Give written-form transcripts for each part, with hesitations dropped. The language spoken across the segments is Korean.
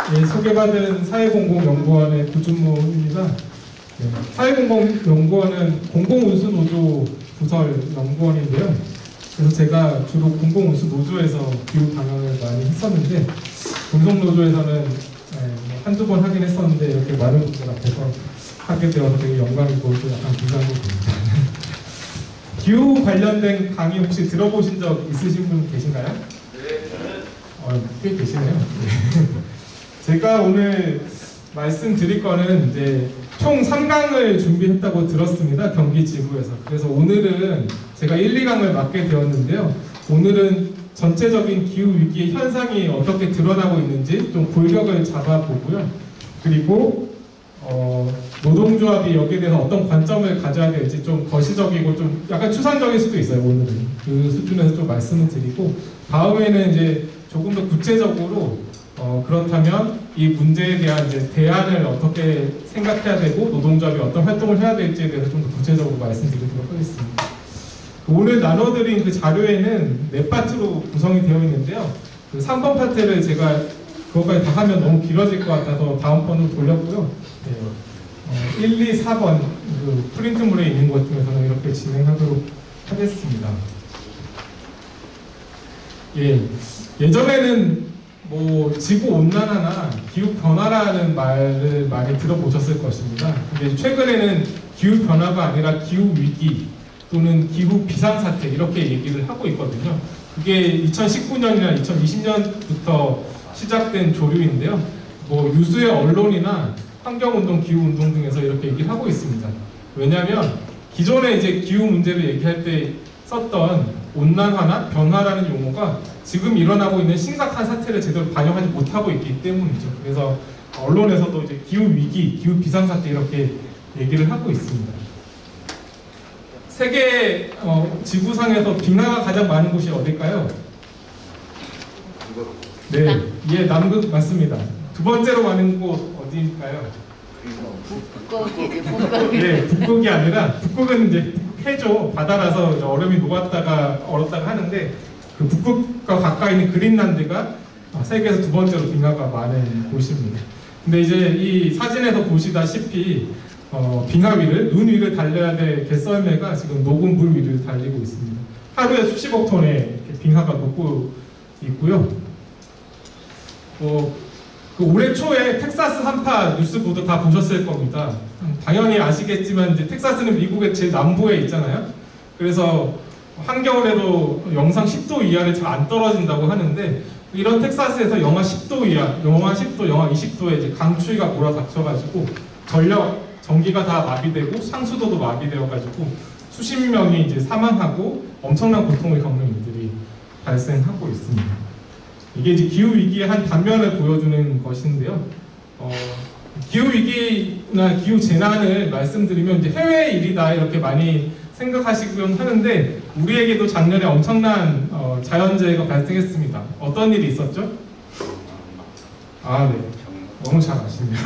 예, 소개받은 사회공공연구원의 구준모입니다. 네, 사회공공연구원은 공공운수노조 부설 연구원인데요. 그래서 제가 주로 공공운수노조에서 기후 방향을 많이 했었는데, 금속노조에서는 한두 번 하긴 했었는데 이렇게 많은 분들 앞에서 하게 되어서 되게 영광이고 또 약간 긴장도 됩니다. 기후 관련된 강의 혹시 들어보신 적 있으신 분 계신가요? 네. 꽤 계시네요. 네. 제가 오늘 말씀드릴 거는 이제 총 3강을 준비했다고 들었습니다. 경기지구에서. 그래서 오늘은 제가 1, 2강을 맡게 되었는데요. 오늘은 전체적인 기후위기의 현상이 어떻게 드러나고 있는지 좀 골격을 잡아보고요. 그리고 노동조합이 여기에 대해서 어떤 관점을 가져야 될지 좀 거시적이고 좀 약간 추상적일 수도 있어요. 오늘은 그 수준에서 좀 말씀을 드리고, 다음에는 이제 조금 더 구체적으로 그렇다면 이 문제에 대한 이제 대안을 어떻게 생각해야 되고 노동조합이 어떤 활동을 해야 될지에 대해서 좀 더 구체적으로 말씀드리도록 하겠습니다. 오늘 나눠드린 그 자료에는 4파트로 구성이 되어 있는데요. 그 3번 파트를 제가 그것까지 다 하면 너무 길어질 것 같아서 다음 번으로 돌렸고요. 네. 1, 2, 4번 그 프린트물에 있는 것 중에서는 이렇게 진행하도록 하겠습니다. 예, 예전에는 뭐 지구온난화나 기후변화라는 말을 많이 들어보셨을 것입니다. 근데 최근에는 기후변화가 아니라 기후위기 또는 기후비상사태 이렇게 얘기를 하고 있거든요. 그게 2019년이나 2020년부터 시작된 조류인데요. 뭐 유수의 언론이나 환경운동, 기후운동 등에서 이렇게 얘기를 하고 있습니다. 왜냐하면 기존에 이제 기후 문제를 얘기할 때 썼던 온난화나 변화라는 용어가 지금 일어나고 있는 심각한 사태를 제대로 반영하지 못하고 있기 때문이죠. 그래서 언론에서도 이제 기후위기, 기후비상사태 이렇게 얘기를 하고 있습니다. 세계 지구상에서 빙하가 가장 많은 곳이 어딜까요? 네, 예, 남극 맞습니다. 두 번째로 많은 곳 어디일까요? 북극이. 네, 북극이 아니라 북극은 이제 해죠. 바다라서 얼음이 녹았다가 얼었다가 하는데 그 북극과 가까이 있는 그린란드가 세계에서 두 번째로 빙하가 많은 곳입니다. 근데 이제 이 사진에서 보시다시피 빙하 위를, 눈 위를 달려야 될 개썰매가 지금 녹은 물 위를 달리고 있습니다. 하루에 수십억 톤의 빙하가 녹고 있고요. 그 올해 초에 텍사스 한파 뉴스 보도 다 보셨을 겁니다. 당연히 아시겠지만 이제 텍사스는 미국의 제일 남부에 있잖아요. 그래서 한겨울에도 영상 10도 이하를 잘 안 떨어진다고 하는데, 이런 텍사스에서 영하 10도 이하, 영하 10도, 영하 20도에 이제 강추위가 몰아닥쳐가지고 전기가 다 마비되고 상수도도 마비되어가지고 수십 명이 이제 사망하고 엄청난 고통을 겪는 일들이 발생하고 있습니다. 이게 이제 기후 위기의 한 단면을 보여주는 것인데요. 기후 위기나 기후 재난을 말씀드리면 이제 해외 일이다 이렇게 많이 생각하시곤 하는데, 우리에게도 작년에 엄청난 자연재해가 발생했습니다. 어떤 일이 있었죠? 네, 너무 잘 아시네요.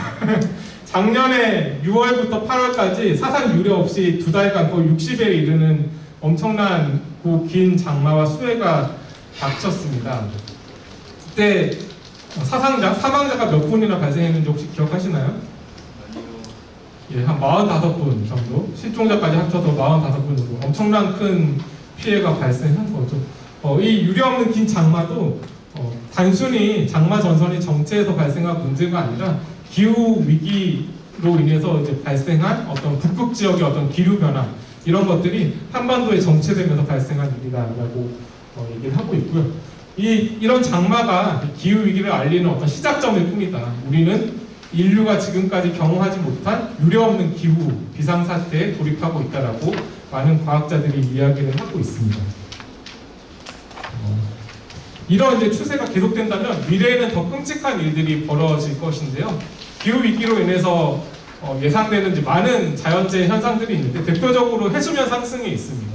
작년에 6월부터 8월까지 사상 유례 없이 2달간 거의 60에 이르는 엄청난 긴 장마와 수해가 닥쳤습니다. 그때 사망자가 몇 분이나 발생했는지 혹시 기억하시나요? 예, 한 45분 정도, 실종자까지 합쳐서 45분 정도 엄청난 큰 피해가 발생한 거죠. 이 유례없는 긴 장마도 단순히 장마 전선이 정체해서 발생한 문제가 아니라 기후 위기로 인해서 이제 발생한 어떤 북극 지역의 어떤 기류 변화, 이런 것들이 한반도에 정체되면서 발생한 일이다라고 얘기를 하고 있고요. 이런 장마가 기후 위기를 알리는 어떤 시작점일 뿐이다. 우리는 인류가 지금까지 경험하지 못한 유례없는 기후 비상사태에 돌입하고 있다라고 많은 과학자들이 이야기를 하고 있습니다. 이런 이제 추세가 계속된다면 미래에는 더 끔찍한 일들이 벌어질 것인데요. 기후 위기로 인해서 예상되는 이제 많은 자연재해 현상들이 있는데, 대표적으로 해수면 상승이 있습니다.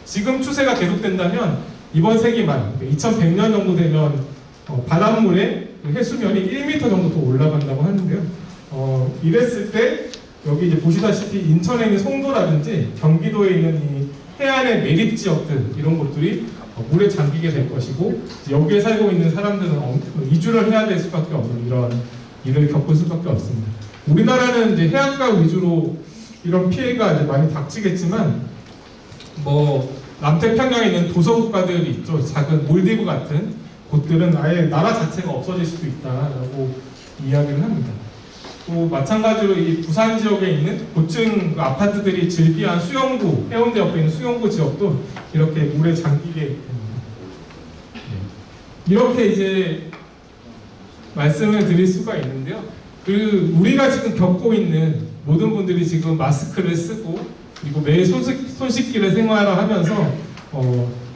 지금 추세가 계속된다면 이번 세기만 2100년 정도 되면 바닷물의 해수면이 1m 정도 더 올라간다고 하는데요. 이랬을 때 여기 이제 보시다시피 인천에 있는 송도라든지 경기도에 있는 이 해안의 매립 지역들, 이런 곳들이 물에 잠기게 될 것이고, 여기에 살고 있는 사람들은 이주를 해야 될 수밖에 없는 이런 일을 겪을 수밖에 없습니다. 우리나라는 이제 해안가 위주로 이런 피해가 이제 많이 닥치겠지만, 뭐 남태평양에 있는 도서국가들이 있죠. 작은 몰디브 같은 곳들은 아예 나라 자체가 없어질 수도 있다라고 이야기를 합니다. 또 마찬가지로 이 부산 지역에 있는 고층 아파트들이 즐비한 수영구, 해운대 옆에 있는 수영구 지역도 이렇게 물에 잠기게 됩니다. 이렇게 이제 말씀을 드릴 수가 있는데요. 우리가 지금 겪고 있는 모든 분들이 지금 마스크를 쓰고 그리고 매일 손 씻기를 생활하면서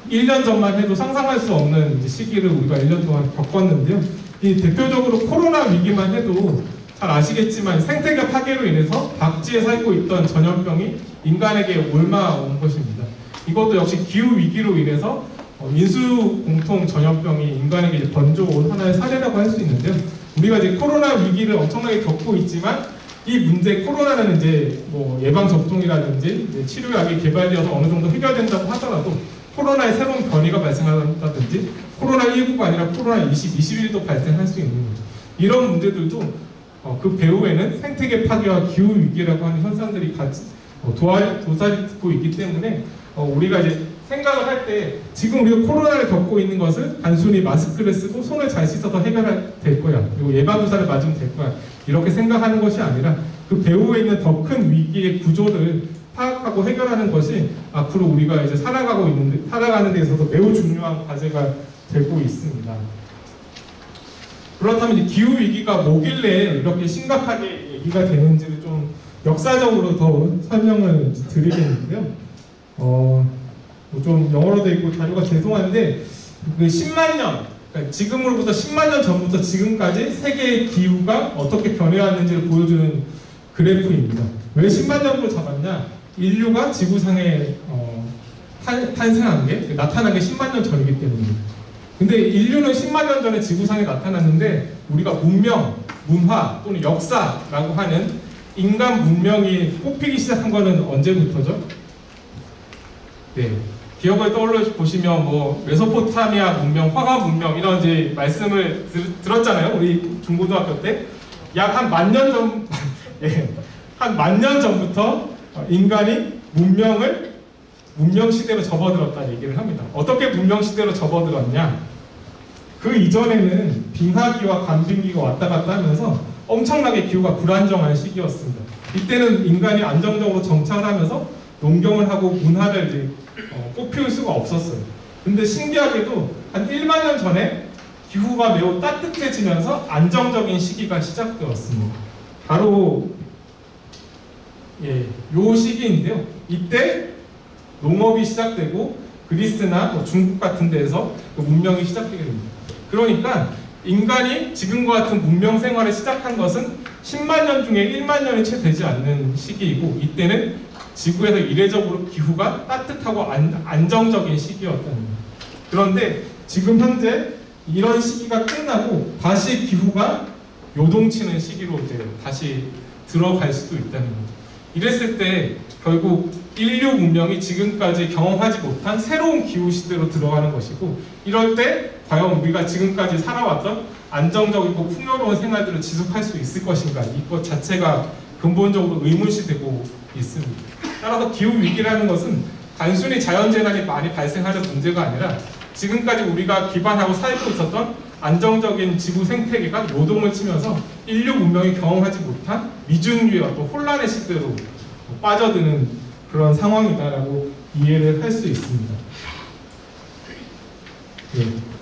1년 전만 해도 상상할 수 없는 시기를 우리가 1년 동안 겪었는데요. 이 대표적으로 코로나 위기만 해도 잘 아시겠지만 생태계 파괴로 인해서 박지에 살고 있던 전염병이 인간에게 옮아온 것입니다. 이것도 역시 기후 위기로 인해서 인수 공통 전염병이 인간에게 이제 번져온 하나의 사례라고 할 수 있는데요. 우리가 이제 코로나 위기를 엄청나게 겪고 있지만 이 문제 코로나는 이제 뭐 예방 접종이라든지 이제 치료약이 개발되어서 어느 정도 해결된다고 하더라도 코로나의 새로운 변이가 발생한다든지 코로나19가 아니라 코로나20, 21도 발생할 수 있는 거죠. 이런 문제들도 그 배후에는 생태계 파괴와 기후 위기라고 하는 현상들이 같이 도사리고 있기 때문에 우리가 이제 생각을 할 때 지금 우리가 코로나를 겪고 있는 것을 단순히 마스크를 쓰고 손을 잘 씻어서 해결될 거야. 그리고 예방주사를 맞으면 될 거야. 이렇게 생각하는 것이 아니라 그 배후에 있는 더 큰 위기의 구조를 파악하고 해결하는 것이 앞으로 우리가 이제 살아가는 데 있어서 매우 중요한 과제가 되고 있습니다. 그렇다면 이제 기후 위기가 뭐길래 이렇게 심각하게 얘기가 되는지를 좀 역사적으로 더 설명을 드리겠는데요. 좀 영어로 되어 있고 자료가 죄송한데 그 10만 년, 그러니까 지금으로부터 10만 년 전부터 지금까지 세계의 기후가 어떻게 변해왔는지를 보여주는 그래프입니다. 왜 10만 년으로 잡았냐? 인류가 지구상에 탄생한 게 나타난 게 10만 년 전이기 때문입니다. 근데 인류는 10만 년 전에 지구상에 나타났는데 우리가 문명, 문화 또는 역사라고 하는 인간 문명이 뽑히기 시작한 거는 언제부터죠? 네, 기억을 떠올려 보시면 뭐 메소포타미아 문명, 화가 문명 이런 이제 말씀을 들었잖아요. 우리 중고등학교 때 약 한 10,000년 전, 한 10,000년 전부터 인간이 문명 시대로 접어들었다 얘기를 합니다. 어떻게 문명 시대로 접어들었냐? 그 이전에는 빙하기와 간빙기가 왔다 갔다 하면서 엄청나게 기후가 불안정한 시기였습니다. 이때는 인간이 안정적으로 정착을 하면서 농경을 하고 문화를 이제 꽃피울 수가 없었어요. 근데 신기하게도 한 1만 년 전에 기후가 매우 따뜻해지면서 안정적인 시기가 시작되었습니다. 바로 요 시기인데요. 이때 농업이 시작되고 그리스나 중국 같은 데에서 그 문명이 시작되게 됩니다. 그러니까 인간이 지금과 같은 문명 생활을 시작한 것은 10만 년 중에 1만 년이 채 되지 않는 시기이고 이때는 지구에서 이례적으로 기후가 따뜻하고 안정적인 시기였다는 겁니다. 그런데 지금 현재 이런 시기가 끝나고 다시 기후가 요동치는 시기로 이제 다시 들어갈 수도 있다는 거죠. 이랬을 때 결국 인류 문명이 지금까지 경험하지 못한 새로운 기후 시대로 들어가는 것이고 이럴 때 과연 우리가 지금까지 살아왔던 안정적이고 풍요로운 생활들을 지속할 수 있을 것인가 이것 자체가 근본적으로 의문시되고 있습니다. 따라서 기후위기라는 것은 단순히 자연재난이 많이 발생하는 문제가 아니라 지금까지 우리가 기반하고 살고 있었던 안정적인 지구 생태계가 요동을 치면서 인류 문명이 경험하지 못한 미준위의 어떤 혼란의 시대로 빠져드는 그런 상황이다라고 이해를 할 수 있습니다.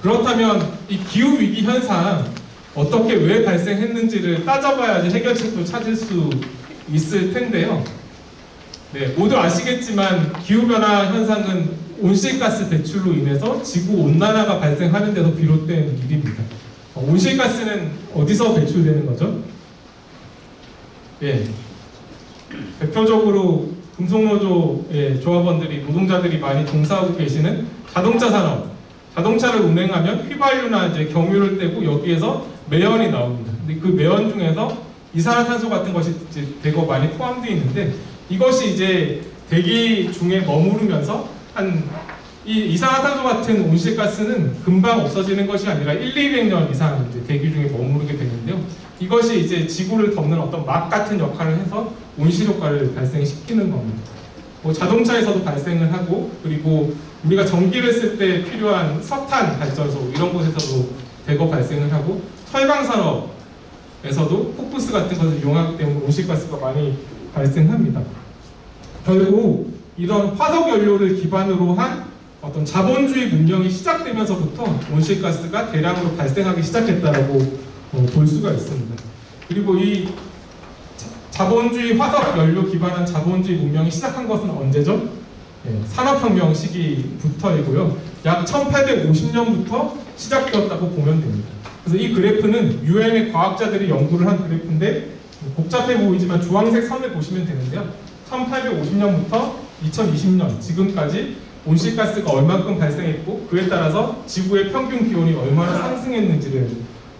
그렇다면 이 기후위기 현상 어떻게 왜 발생했는지를 따져봐야지 해결책도 찾을 수 있을 텐데요. 모두 아시겠지만 기후변화 현상은 온실가스 배출로 인해서 지구온난화가 발생하는 데서 비롯된 일입니다. 온실가스는 어디서 배출되는 거죠? 대표적으로 금속노조 조합원들이, 노동자들이 많이 종사하고 계시는 자동차 산업. 자동차를 운행하면 휘발유나 이제 경유를 떼고 여기에서 매연이 나옵니다. 근데 그 매연 중에서 이산화탄소 같은 것이 이제 대거 많이 포함되어 있는데 이것이 이제 대기 중에 머무르면서 이 이산화탄소 같은 온실가스는 금방 없어지는 것이 아니라 1, 200년 이상 이제 대기 중에 머무르게 되는데요. 이것이 이제 지구를 덮는 어떤 막 같은 역할을 해서 온실 효과를 발생시키는 겁니다. 뭐 자동차에서도 발생을 하고, 그리고 우리가 전기를 쓸 때 필요한 석탄 발전소 이런 곳에서도 대거 발생을 하고, 철강 산업에서도 폭부스 같은 것을 이용하기 때문에 온실가스가 많이 발생합니다. 결국 이런 화석 연료를 기반으로 한 어떤 자본주의 문명이 시작되면서부터 온실가스가 대량으로 발생하기 시작했다라고 볼 수가 있습니다. 그리고 이 자본주의 화석 연료 기반한 자본주의 문명이 시작한 것은 언제죠? 산업혁명 시기부터이고요. 약 1850년부터 시작되었다고 보면 됩니다. 그래서 이 그래프는 유엔의 과학자들이 연구를 한 그래프인데 복잡해 보이지만 주황색 선을 보시면 되는데요. 1850년부터 2020년 지금까지 온실가스가 얼마큼 발생했고 그에 따라서 지구의 평균 기온이 얼마나 상승했는지를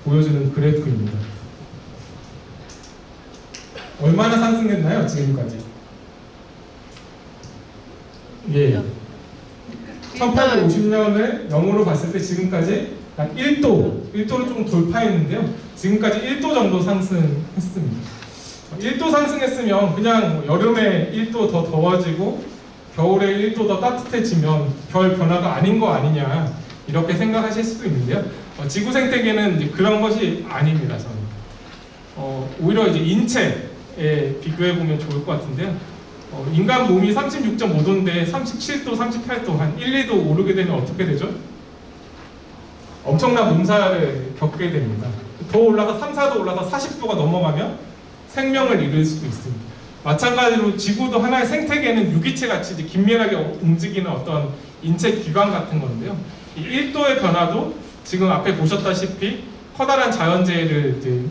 보여주는 그래프입니다. 얼마나 상승했나요? 지금까지? 예. 1850년을 0으로 봤을 때 지금까지 약 1도를 조금 돌파했는데요. 지금까지 1도 정도 상승했습니다. 1도 상승했으면 그냥 여름에 1도 더 더워지고 겨울에 1도 더 따뜻해지면 별 변화가 아닌 거 아니냐 이렇게 생각하실 수도 있는데요. 지구 생태계는 이제 그런 것이 아닙니다. 저는 오히려 이제 인체에 비교해 보면 좋을 것 같은데요. 인간 몸이 36.5도인데 37도, 38도, 한 1, 2도 오르게 되면 어떻게 되죠? 엄청난 몸살을 겪게 됩니다. 더 올라서 3, 4도 올라서 40도가 넘어가면 생명을 잃을 수도 있습니다. 마찬가지로 지구도 하나의 생태계는 유기체 같이 이제 긴밀하게 움직이는 어떤 인체 기관 같은 건데요. 이 1도의 변화도 지금 앞에 보셨다시피 커다란 자연재해를 이제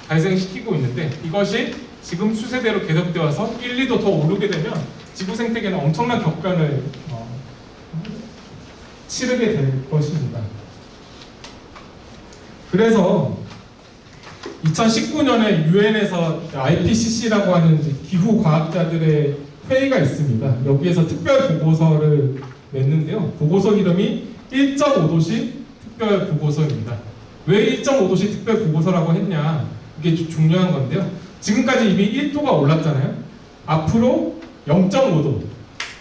발생시키고 있는데 이것이 지금 추세대로 계속되어서 1, 2도 더 오르게 되면 지구 생태계는 엄청난 격변을 치르게 될 것입니다. 그래서 2019년에 유엔에서 IPCC라고 하는 기후 과학자들의 회의가 있습니다. 여기에서 특별 보고서를 냈는데요. 보고서 이름이 1.5도시 특별 보고서입니다. 왜 1.5도시 특별 보고서라고 했냐? 이게 중요한 건데요. 지금까지 이미 1도가 올랐잖아요. 앞으로 0.5도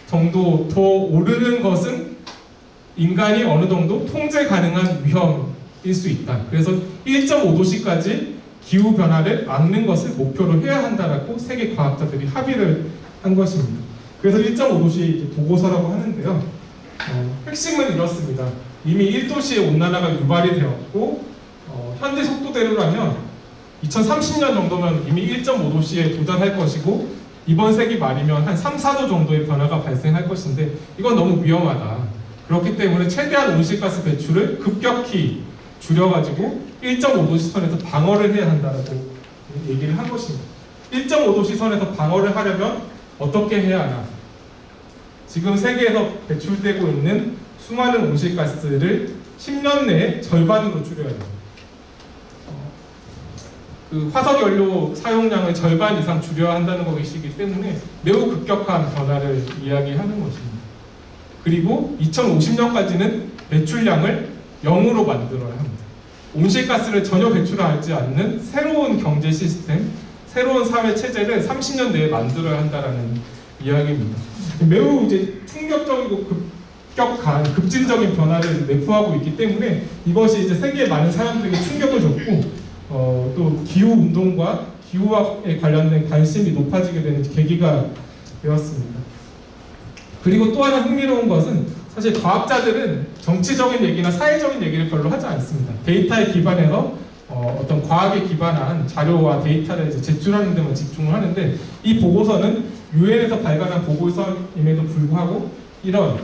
정도 더 오르는 것은 인간이 어느 정도 통제 가능한 위험일 수 있다. 그래서 1.5도씨까지 기후변화를 막는 것을 목표로 해야 한다라고 세계 과학자들이 합의를 한 것입니다. 그래서 1.5도씨 보고서라고 하는데요. 핵심은 이렇습니다. 이미 1도씨의 온난화가 유발이 되었고 현재 속도대로라면 2030년 정도면 이미 1.5도씨에 도달할 것이고 이번 세기 말이면 한 3, 4도 정도의 변화가 발생할 것인데 이건 너무 위험하다. 그렇기 때문에 최대한 온실가스 배출을 급격히 줄여가지고 1.5도씨 선에서 방어를 해야 한다고 얘기를 한 것입니다. 1.5도씨 선에서 방어를 하려면 어떻게 해야 하나? 지금 세계에서 배출되고 있는 수많은 온실가스를 10년 내에 절반으로 줄여야 됩니다. 그 화석연료 사용량을 절반 이상 줄여야 한다는 것이기 때문에 매우 급격한 변화를 이야기하는 것입니다. 그리고 2050년까지는 배출량을 0으로 만들어야 합니다. 온실가스를 전혀 배출하지 않는 새로운 경제 시스템, 새로운 사회 체제를 30년 내에 만들어야 한다는 이야기입니다. 매우 이제 충격적이고 급격한 급진적인 변화를 내포하고 있기 때문에 이것이 이제 세계의 많은 사람들에게 충격을 줬고 또 기후 운동과 기후학에 관련된 관심이 높아지게 되는 계기가 되었습니다. 그리고 또 하나 흥미로운 것은 사실 과학자들은 정치적인 얘기나 사회적인 얘기를 별로 하지 않습니다. 데이터에 기반해서 어떤 과학에 기반한 자료와 데이터를 이제 제출하는 데만 집중을 하는데 이 보고서는 유엔에서 발간한 보고서임에도 불구하고 이런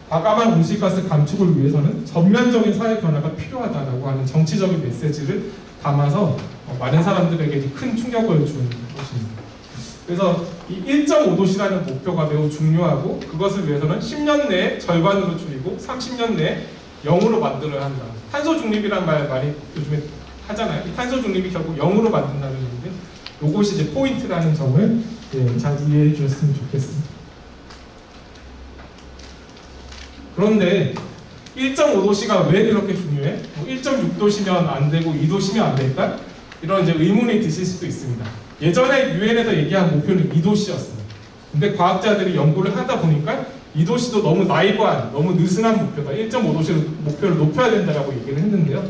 과감한 온실가스 감축을 위해서는 전면적인 사회 변화가 필요하다라고 하는 정치적인 메시지를 담아서 많은 사람들에게 큰 충격을 준 것입니다. 그래서 이 1.5도씨라는 목표가 매우 중요하고 그것을 위해서는 10년 내에 절반으로 줄이고 30년 내에 0으로 만들어야 한다. 탄소 중립이란 말 많이 요즘에 하잖아요. 이 탄소 중립이 결국 0으로 만든다는 건데 이것이 이제 포인트라는 점을 잘 이해해 주셨으면 좋겠습니다. 그런데 1.5도씨가 왜 그렇게 중요해? 1.6도씨면 안 되고 2도씨면 안 될까? 이런 이제 의문이 드실 수도 있습니다. 예전에 유엔에서 얘기한 목표는 2도씨였어요. 근데 과학자들이 연구를 하다 보니까 2도씨도 너무 나이브한, 너무 느슨한 목표다. 1.5도씨를 목표를 높여야 된다고 얘기를 했는데요.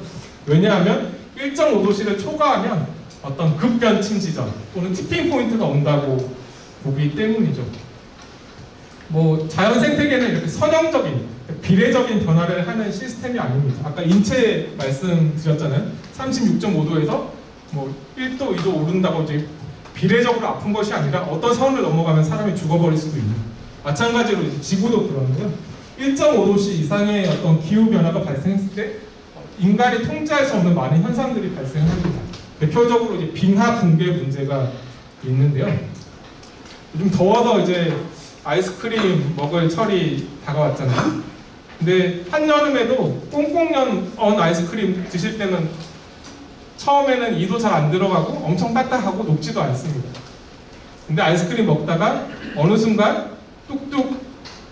왜냐하면 1.5도씨를 초과하면 어떤 급변침 지점 또는 티핑 포인트가 온다고 보기 때문이죠. 뭐 자연 생태계는 이렇게 선형적인, 비례적인 변화를 하는 시스템이 아닙니다. 아까 인체 말씀드렸잖아요. 36.5도에서 뭐 1도, 2도 오른다고 이제 비례적으로 아픈 것이 아니라 어떤 선을 넘어가면 사람이 죽어버릴 수도 있는. 마찬가지로 이제 지구도 그러는데요. 1.5도씨 이상의 어떤 기후 변화가 발생했을 때 인간이 통제할 수 없는 많은 현상들이 발생합니다. 대표적으로 이제 빙하 붕괴 문제가 있는데요. 요즘 더워서 이제 아이스크림 먹을 철이 다가왔잖아요. 근데 한여름에도 꽁꽁 언 아이스크림 드실 때는 처음에는 2도 잘 안 들어가고 엄청 딱딱하고 녹지도 않습니다. 근데 아이스크림 먹다가 어느 순간 뚝뚝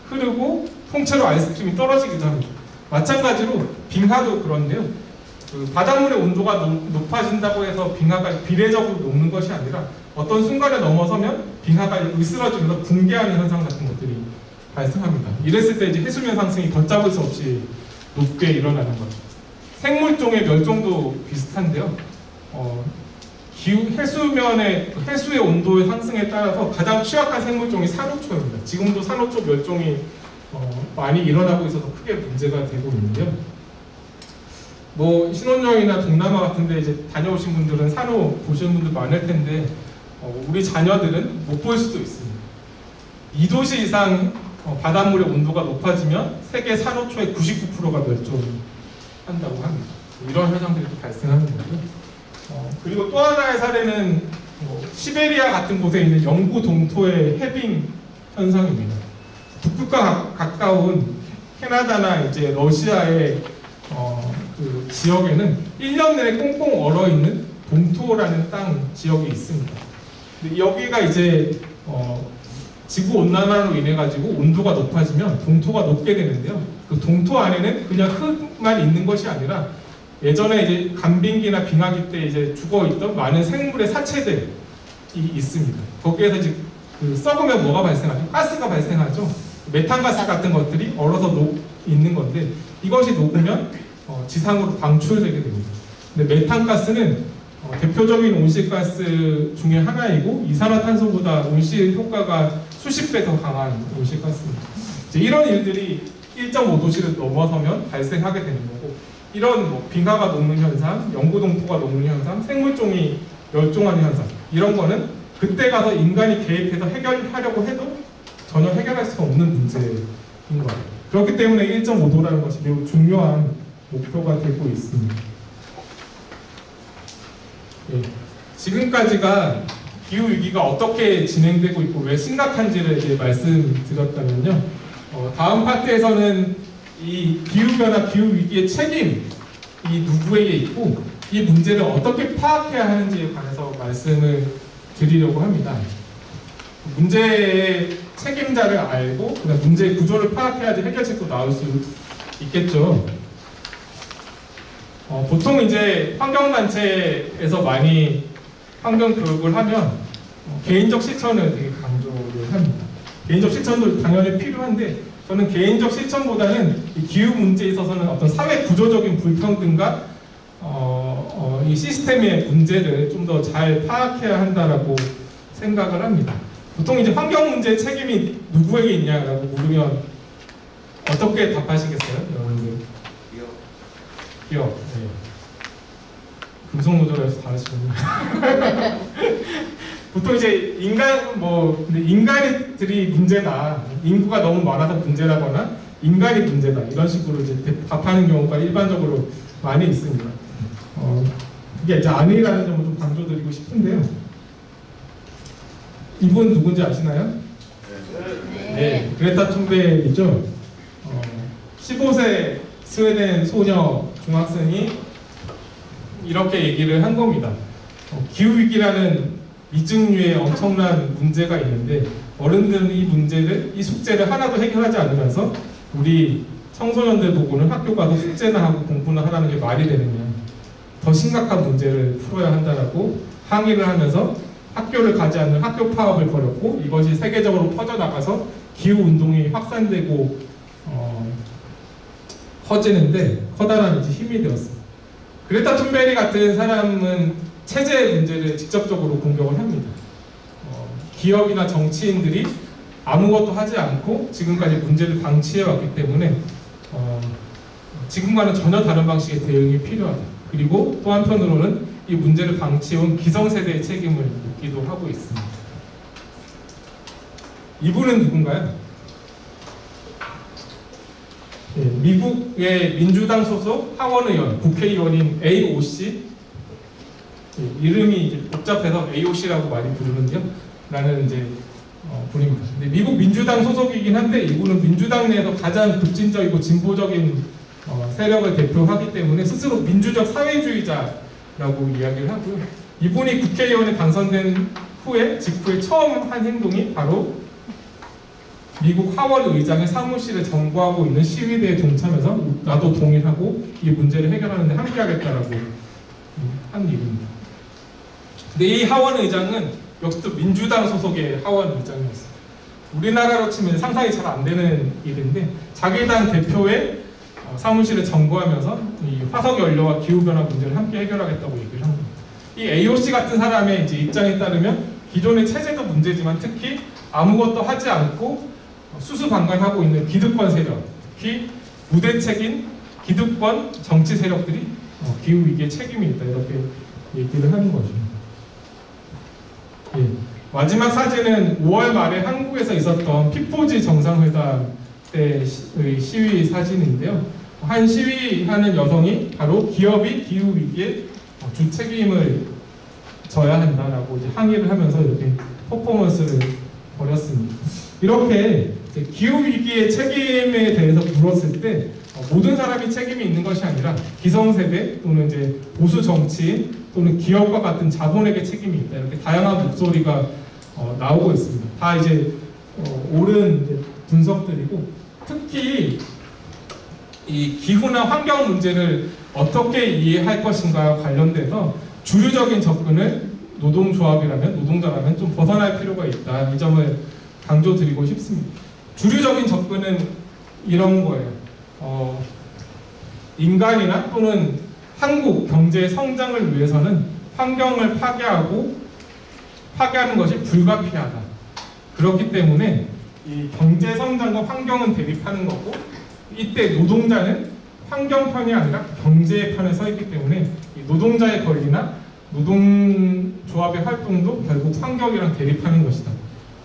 흐르고 통째로 아이스크림이 떨어지기도 합니다. 마찬가지로 빙하도 그런데요. 그 바닷물의 온도가 높아진다고 해서 빙하가 비례적으로 녹는 것이 아니라 어떤 순간에 넘어서면 빙하가 으스러지면서 붕괴하는 현상 같은 것들이 발생합니다. 이랬을 때 이제 해수면 상승이 걷잡을 수 없이 높게 일어나는 거죠. 생물종의 멸종도 비슷한데요. 해수의 온도의 상승에 따라서 가장 취약한 생물종이 산호초입니다. 지금도 산호초 멸종이 많이 일어나고 있어서 크게 문제가 되고 있는데요. 뭐 신혼여행이나 동남아 같은데 이제 다녀오신 분들은 산호 보시는 분들 많을 텐데 우리 자녀들은 못 볼 수도 있습니다. 2도씨 이상 바닷물의 온도가 높아지면 세계 산호초의 99%가 멸종한다고 합니다. 이런 현상들이 또 발생하는 거고요. 그리고 또 하나의 사례는 시베리아 같은 곳에 있는 영구 동토의 해빙 현상입니다. 북극과 가까운 캐나다나 이제 러시아의 그 지역에는 1년 내내 꽁꽁 얼어있는 동토라는 땅 지역이 있습니다. 근데 여기가 이제 지구 온난화로 인해 가지고 온도가 높아지면 동토가 녹게 되는데요. 그 동토 안에는 그냥 흙만 있는 것이 아니라 예전에 이제 간빙기나 빙하기 때 이제 죽어있던 많은 생물의 사체들이 있습니다. 거기에서 이제 그 썩으면 뭐가 발생하죠? 가스가 발생하죠. 메탄가스 같은 것들이 얼어서 있는 건데 이것이 녹으면 지상으로 방출되게 됩니다. 근데 메탄가스는 대표적인 온실가스 중에 하나이고 이산화탄소보다 온실 효과가 수십 배 더 강한 온실가스입니다. 이제 이런 일들이 1.5도씨를 넘어서면 발생하게 되는 거고 이런 뭐 빙하가 녹는 현상, 영구동토가 녹는 현상, 생물종이 멸종하는 현상 이런 거는 그때 가서 인간이 개입해서 해결하려고 해도 전혀 해결할 수 없는 문제인 거예요. 그렇기 때문에 1.5도라는 것이 매우 중요한 목표가 되고 있습니다. 예. 지금까지가 기후위기가 어떻게 진행되고 있고 왜 심각한지를 이제 말씀드렸다면요. 다음 파트에서는 이 기후변화, 기후위기의 책임이 누구에게 있고 이 문제를 어떻게 파악해야 하는지에 관해서 말씀을 드리려고 합니다. 문제의 책임자를 알고 그다음 문제의 구조를 파악해야지 해결책도 나올 수 있겠죠. 보통 이제 환경단체에서 많이 환경교육을 하면 개인적 실천을 되게 강조를 합니다. 개인적 실천도 당연히 필요한데 저는 개인적 실천보다는 이 기후 문제에 있어서는 어떤 사회 구조적인 불평등과 이 시스템의 문제를 좀 더 잘 파악해야 한다라고 생각을 합니다. 보통 이제 환경 문제의 책임이 누구에게 있냐라고 물으면 어떻게 답하시겠어요, 여러분들? 기업. 네. 금속노조라서 다르시군요. 보통 이제 근데 인간들이 문제다, 인구가 너무 많아서 문제라거나 인간이 문제다 이런 식으로 이제 답하는 경우가 일반적으로 많이 있습니다. 이게 이제 아니라는 점을 좀 강조드리고 싶은데요. 이분 누군지 아시나요? 네, 그레타 툰베르이죠. 15세 스웨덴 소녀 중학생이 이렇게 얘기를 한 겁니다. 기후위기라는 이중류의 엄청난 문제가 있는데 어른들은 이 숙제를 하나도 해결하지 않으면서 우리 청소년들 보고는 학교 가서 숙제나 하고 공부나 하라는 게 말이 되느냐. 더 심각한 문제를 풀어야 한다라고 항의를 하면서 학교를 가지 않는 학교 파업을 벌였고, 이것이 세계적으로 퍼져나가서 기후운동이 확산되고 커지는데 커다란 이제 힘이 되었습니다. 그레타 툰베리 같은 사람은 체제 문제를 직접적으로 공격을 합니다. 기업이나 정치인들이 아무것도 하지 않고 지금까지 문제를 방치해왔기 때문에 지금과는 전혀 다른 방식의 대응이 필요하다. 그리고 또 한편으로는 이 문제를 방치해온 기성세대의 책임을 묻기도 하고 있습니다. 이분은 누군가요? 네, 미국의 민주당 소속 하원 의원, 국회의원인 AOC, 이름이 이제 복잡해서 AOC라고 많이 부르는데요. 라는 이제 분입니다. 근데 미국 민주당 소속이긴 한데 이분은 민주당 내에서 가장 급진적이고 진보적인 세력을 대표하기 때문에 스스로 민주적 사회주의자라고 이야기를 하고요. 이분이 국회의원에 당선된 직후에 처음 한 행동이 바로 미국 하원 의장의 사무실을 점거하고 있는 시위대에 동참해서 나도 동의하고 이 문제를 해결하는 데 함께하겠다라고 한 일입니다. 근데 이 하원 의장은 역시도 민주당 소속의 하원 의장이었습니다. 우리나라로 치면 상상이 잘 안 되는 일인데 자기 당 대표의 사무실을 점거하면서 이 화석연료와 기후변화 문제를 함께 해결하겠다고 얘기를 한 겁니다. 이 AOC 같은 사람의 이제 입장에 따르면 기존의 체제도 문제지만 특히 아무것도 하지 않고 수수방관하고 있는 기득권 세력, 특히 무대책인 기득권 정치 세력들이 기후위기에 책임이 있다 이렇게 얘기를 하는 거죠. 예. 마지막 사진은 5월 말에 한국에서 있었던 피포지 정상회담 때의 시위 사진인데요. 한 시위하는 여성이 바로 기업이 기후위기에 주 책임을 져야 한다라고 이제 항의를 하면서 이렇게 퍼포먼스를 벌였습니다. 이렇게 기후위기의 책임에 대해서 물었을 때 모든 사람이 책임이 있는 것이 아니라 기성세대 또는 이제 보수 정치인 또는 기업과 같은 자본에게 책임이 있다. 이렇게 다양한 목소리가 나오고 있습니다. 다 이제 옳은 이제 분석들이고 특히 이 기후나 환경 문제를 어떻게 이해할 것인가와 관련돼서 주류적인 접근을 노동자라면 좀 벗어날 필요가 있다. 이 점을 강조드리고 싶습니다. 주류적인 접근은 이런 거예요. 인간이나 또는 한국 경제의 성장을 위해서는 환경을 파괴하는 것이 불가피하다. 그렇기 때문에 이 경제 성장과 환경은 대립하는 거고 이때 노동자는 환경 편이 아니라 경제의 편에 서 있기 때문에 이 노동자의 권리나 노동조합의 활동도 결국 환경이랑 대립하는 것이다.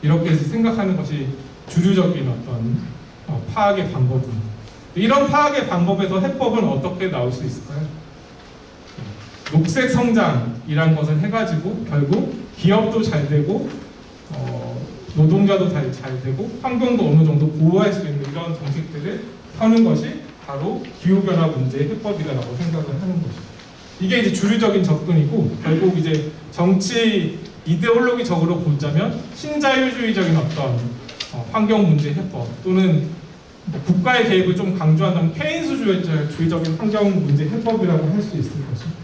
이렇게 생각하는 것이 주류적인 어떤 파악의 방법입니다. 이런 파악의 방법에서 해법은 어떻게 나올 수 있을까요? 녹색 성장이란 것을 해가지고 결국 기업도 잘 되고 노동자도 잘 되고 환경도 어느 정도 보호할 수 있는 이런 정책들을 펴는 것이 바로 기후변화 문제의 해법이라고 생각을 하는 것이죠. 이게 이제 주류적인 접근이고 결국 이제 정치 이데올로기적으로 보자면 신자유주의적인 어떤 환경 문제 해법 또는 국가의 개입을 좀 강조한다면 케인스주의적인 환경 문제 해법이라고 할 수 있을 것입니다.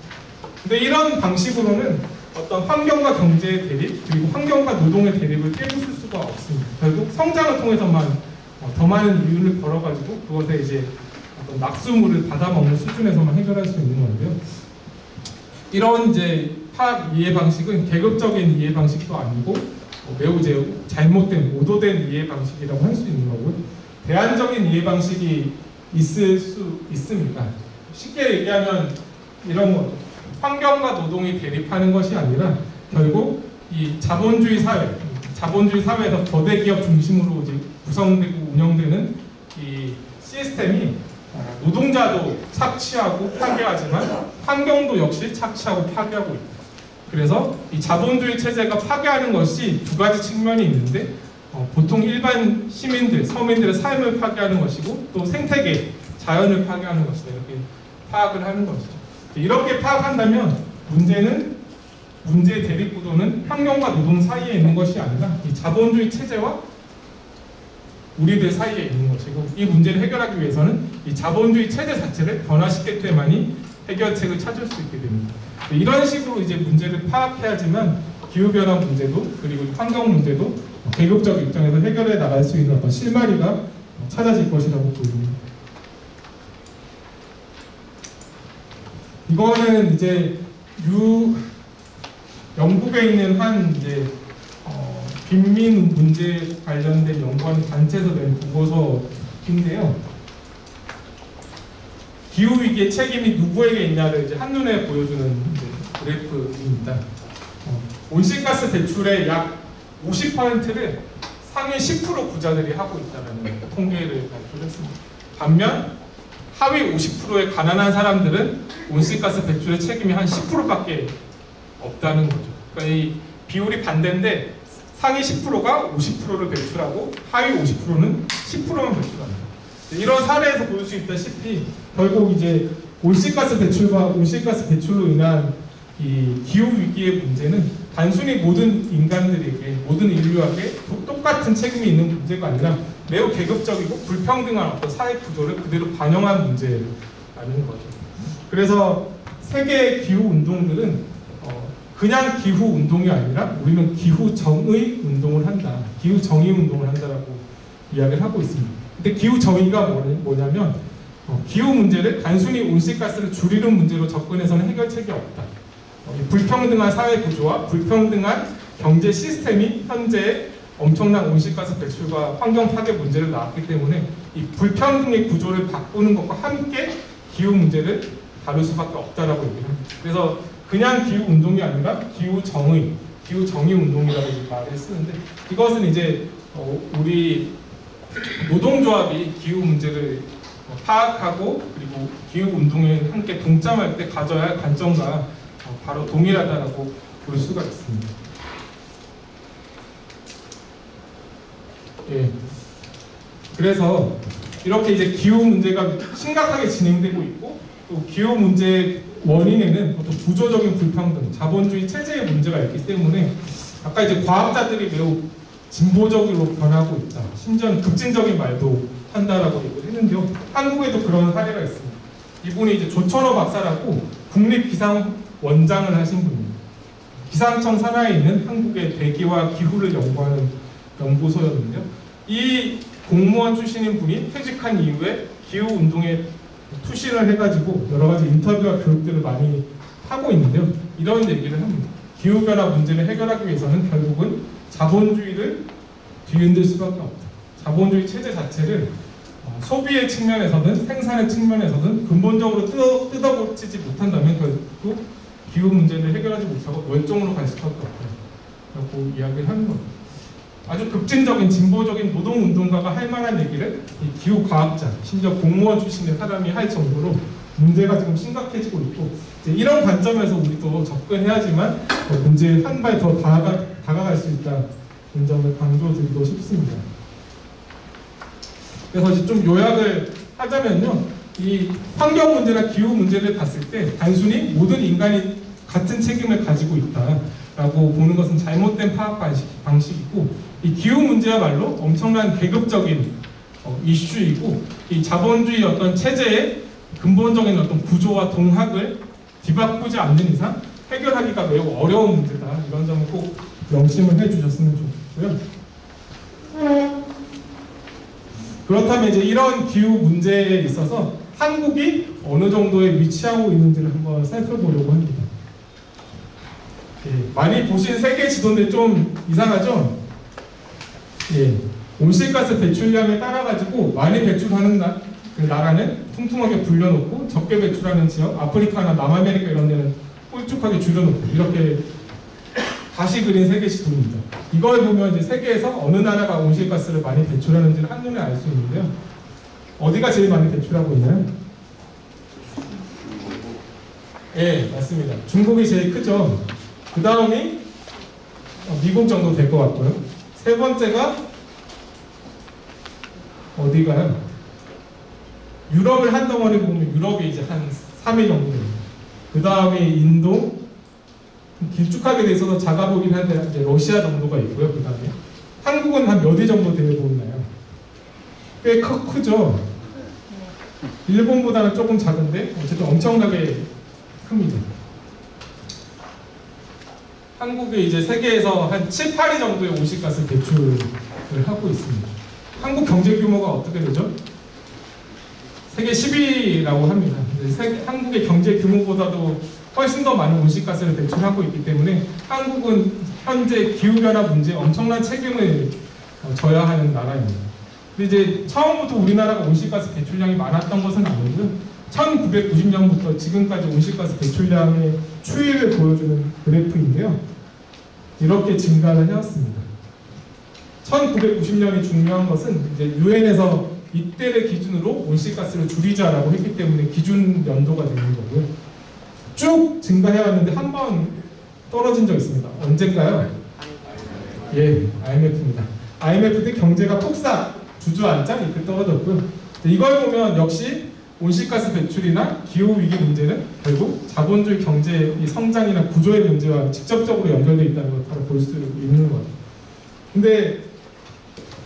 근데 이런 방식으로는 어떤 환경과 경제의 대립 그리고 환경과 노동의 대립을 깨부술 수가 없습니다. 결국 성장을 통해서만 더 많은 이윤을 벌어가지고 그것에 이제 어떤 낙수물을 받아먹는 수준에서만 해결할 수 있는 건데요. 이런 이제 파악 이해 방식은 계급적인 이해 방식도 아니고 매우 이제 잘못된 오도된 이해 방식이라고 할 수 있는 거고요. 대안적인 이해 방식이 있을 수 있습니다. 쉽게 얘기하면 이런 거 환경과 노동이 대립하는 것이 아니라 결국 이 자본주의 사회에서 거대 기업 중심으로 이제 구성되고 운영되는 이 시스템이 노동자도 착취하고 파괴하지만 환경도 역시 착취하고 파괴하고 있다. 그래서 이 자본주의 체제가 파괴하는 것이 두 가지 측면이 있는데 보통 일반 시민들, 서민들의 삶을 파괴하는 것이고 또 생태계, 자연을 파괴하는 것이다. 이렇게 파악을 하는 것이죠. 이렇게 파악한다면 문제의 대립구도는 환경과 노동 사이에 있는 것이 아니라 이 자본주의 체제와 우리들 사이에 있는 것이고 이 문제를 해결하기 위해서는 이 자본주의 체제 자체를 변화시킬 때만이 해결책을 찾을 수 있게 됩니다. 이런 식으로 이제 문제를 파악해야지만 기후변화 문제도 그리고 환경 문제도 계급적 입장에서 해결해 나갈 수 있는 어떤 실마리가 찾아질 것이라고 보입니다. 이거는 이제 영국에 있는 한 이제 빈민 문제 관련된 연구하는 단체에서 낸 보고서인데요. 기후 위기의 책임이 누구에게 있냐를 이제 한눈에 보여주는 이제 그래프입니다. 온실가스 배출의 약 50%를 상위 10% 부자들이 하고 있다는 통계를 발표했습니다. 반면 하위 50%의 가난한 사람들은 온실가스 배출의 책임이 한 10%밖에 없다는 거죠. 그러니까 이 비율이 반대인데 상위 10%가 50%를 배출하고 하위 50%는 10%만 배출합니다. 이런 사례에서 볼 수 있다시피 결국 이제 온실가스 배출로 인한 이 기후 위기의 문제는 단순히 모든 인간들에게 모든 인류에게 똑같은 책임이 있는 문제가 아니라 매우 계급적이고 불평등한 어떤 사회 구조를 그대로 반영한 문제라는 거죠. 그래서 세계 기후 운동들은 그냥 기후 운동이 아니라 우리는 기후 정의 운동을 한다, 기후 정의 운동을 한다라고 이야기를 하고 있습니다. 근데 기후 정의가 뭐냐면 기후 문제를 단순히 온실가스를 줄이는 문제로 접근해서는 해결책이 없다. 불평등한 사회 구조와 불평등한 경제 시스템이 현재 엄청난 온실가스 배출과 환경 파괴 문제를 낳았기 때문에 이 불평등의 구조를 바꾸는 것과 함께 기후 문제를 다룰 수밖에 없다라고 얘기합니다. 그래서 그냥 기후 운동이 아니라 기후 정의 운동이라고 말을 쓰는데 이것은 이제 우리 노동조합이 기후 문제를 파악하고 그리고 기후 운동에 함께 동참할 때 가져야 할 관점과 바로 동일하다라고 볼 수가 있습니다. 예. 그래서 이렇게 이제 기후 문제가 심각하게 진행되고 있고 또 기후 문제의 원인에는 어떤 구조적인 불평등, 자본주의 체제의 문제가 있기 때문에 아까 이제 과학자들이 매우 진보적으로 변하고 있다. 심지어는 급진적인 말도 한다라고 얘기를 했는데요. 한국에도 그런 사례가 있습니다. 이분이 이제 조천호 박사라고 국립기상원장을 하신 분입니다. 기상청 산하에 있는 한국의 대기와 기후를 연구하는 연구소였는데요. 이 공무원 출신인 분이 퇴직한 이후에 기후 운동에 투신을 해가지고 여러 가지 인터뷰와 교육들을 많이 하고 있는데요. 이런 얘기를 합니다. 기후변화 문제를 해결하기 위해서는 결국은 자본주의를 뒤흔들 수밖에 없다. 자본주의 체제 자체를 소비의 측면에서든 생산의 측면에서든 근본적으로 뜯어고치지 못한다면 결국 기후 문제를 해결하지 못하고 멸종으로 갈 수밖에 없다라고 이야기를 하는 겁니다. 아주 급진적인 진보적인 노동운동가가 할 만한 얘기를 이 기후과학자, 심지어 공무원 출신의 사람이 할 정도로 문제가 지금 심각해지고 있고 이런 관점에서 우리도 접근해야지만 문제에 한 발 더 다가갈 수 있다는 점을 강조드리고 싶습니다. 그래서 이제 좀 요약을 하자면요. 이 환경 문제나 기후 문제를 봤을 때 단순히 모든 인간이 같은 책임을 가지고 있다라고 보는 것은 잘못된 파악 방식이고 이 기후 문제야말로 엄청난 계급적인 이슈이고 이 자본주의 어떤 체제의 근본적인 어떤 구조와 동학을 뒤바꾸지 않는 이상 해결하기가 매우 어려운 문제다. 이런 점을 꼭 명심을 해주셨으면 좋겠고요. 그렇다면 이제 이런 기후 문제에 있어서 한국이 어느 정도에 위치하고 있는지를 한번 살펴보려고 합니다. 예, 많이 보신 세계 지도인데 좀 이상하죠? 예, 온실가스 배출량에 따라가지고 많이 배출하는 나라는 퉁퉁하게 불려놓고 적게 배출하는 지역, 아프리카나 남아메리카 이런 데는 홀쭉하게 줄여놓고 이렇게 다시 그린 세계 지도입니다. 이걸 보면 이제 세계에서 어느 나라가 온실가스를 많이 배출하는지를 한눈에 알 수 있는데요. 어디가 제일 많이 배출하고 있나요? 예, 맞습니다. 중국이 제일 크죠. 그 다음이 미국 정도 될 것 같고요. 세 번째가 어디가요? 유럽을 한 덩어리 보면 유럽이 이제 한 3위 정도 됩니다. 그 다음에 인도, 길쭉하게 돼 있어서 작아 보긴 한데 이제 러시아 정도가 있고요. 그 다음에 한국은 한 몇 위 정도 되어 보이나요? 꽤 크죠? 일본보다는 조금 작은데 어쨌든 엄청나게 큽니다. 한국이 이제 세계에서 한 7, 8위 정도의 온실가스 배출을 하고 있습니다. 한국 경제 규모가 어떻게 되죠? 세계 10위라고 합니다. 한국의 경제 규모보다도 훨씬 더 많은 온실가스를 배출하고 있기 때문에 한국은 현재 기후변화 문제에 엄청난 책임을 져야 하는 나라입니다. 근데 이제 처음부터 우리나라가 온실가스 배출량이 많았던 것은 아니고요. 1990년부터 지금까지 온실가스 배출량의 추이를 보여주는 그래프인데요. 이렇게 증가를 해왔습니다. 1990년이 중요한 것은 이제 유엔에서 이때를 기준으로 온실가스를 줄이자라고 했기 때문에 기준 연도가 되는 거고요. 쭉 증가해왔는데 한 번 떨어진 적 있습니다. 언젠가요? 예, IMF입니다. IMF 때 경제가 폭삭 주저앉자 이렇게 떨어졌고요. 이걸 보면 역시 온실가스 배출이나 기후위기 문제는 결국 자본주의 경제의 성장이나 구조의 문제와 직접적으로 연결되어 있다는 걸 바로 볼 수 있는 거예요. 근데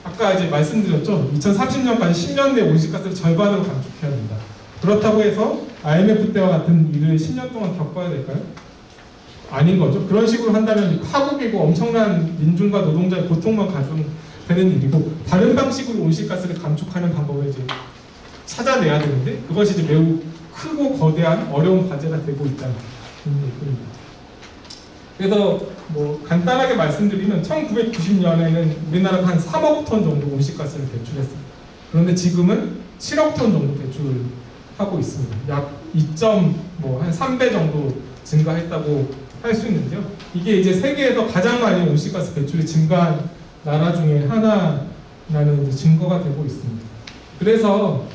아까 이제 말씀드렸죠. 2030년까지 10년 내 온실가스를 절반으로 감축해야 된다. 그렇다고 해서 IMF 때와 같은 일을 10년 동안 겪어야 될까요? 아닌 거죠. 그런 식으로 한다면 파국이고 엄청난 민중과 노동자의 고통만 가중되는 일이고 다른 방식으로 온실가스를 감축하는 방법을 이제 찾아내야 되는데 그것이 이제 매우 크고 거대한 어려운 과제가 되고 있다는 얘기입니다. 그래서 뭐 간단하게 말씀드리면 1990년에는 우리나라가 한 3억 톤 정도 온실가스를 배출했습니다. 그런데 지금은 7억 톤 정도 배출하고 있습니다. 약 2.한 3배 정도 증가했다고 할 수 있는데요. 이게 이제 세계에서 가장 많이 온실가스 배출이 증가한 나라 중에 하나라는 이제 증거가 되고 있습니다. 그래서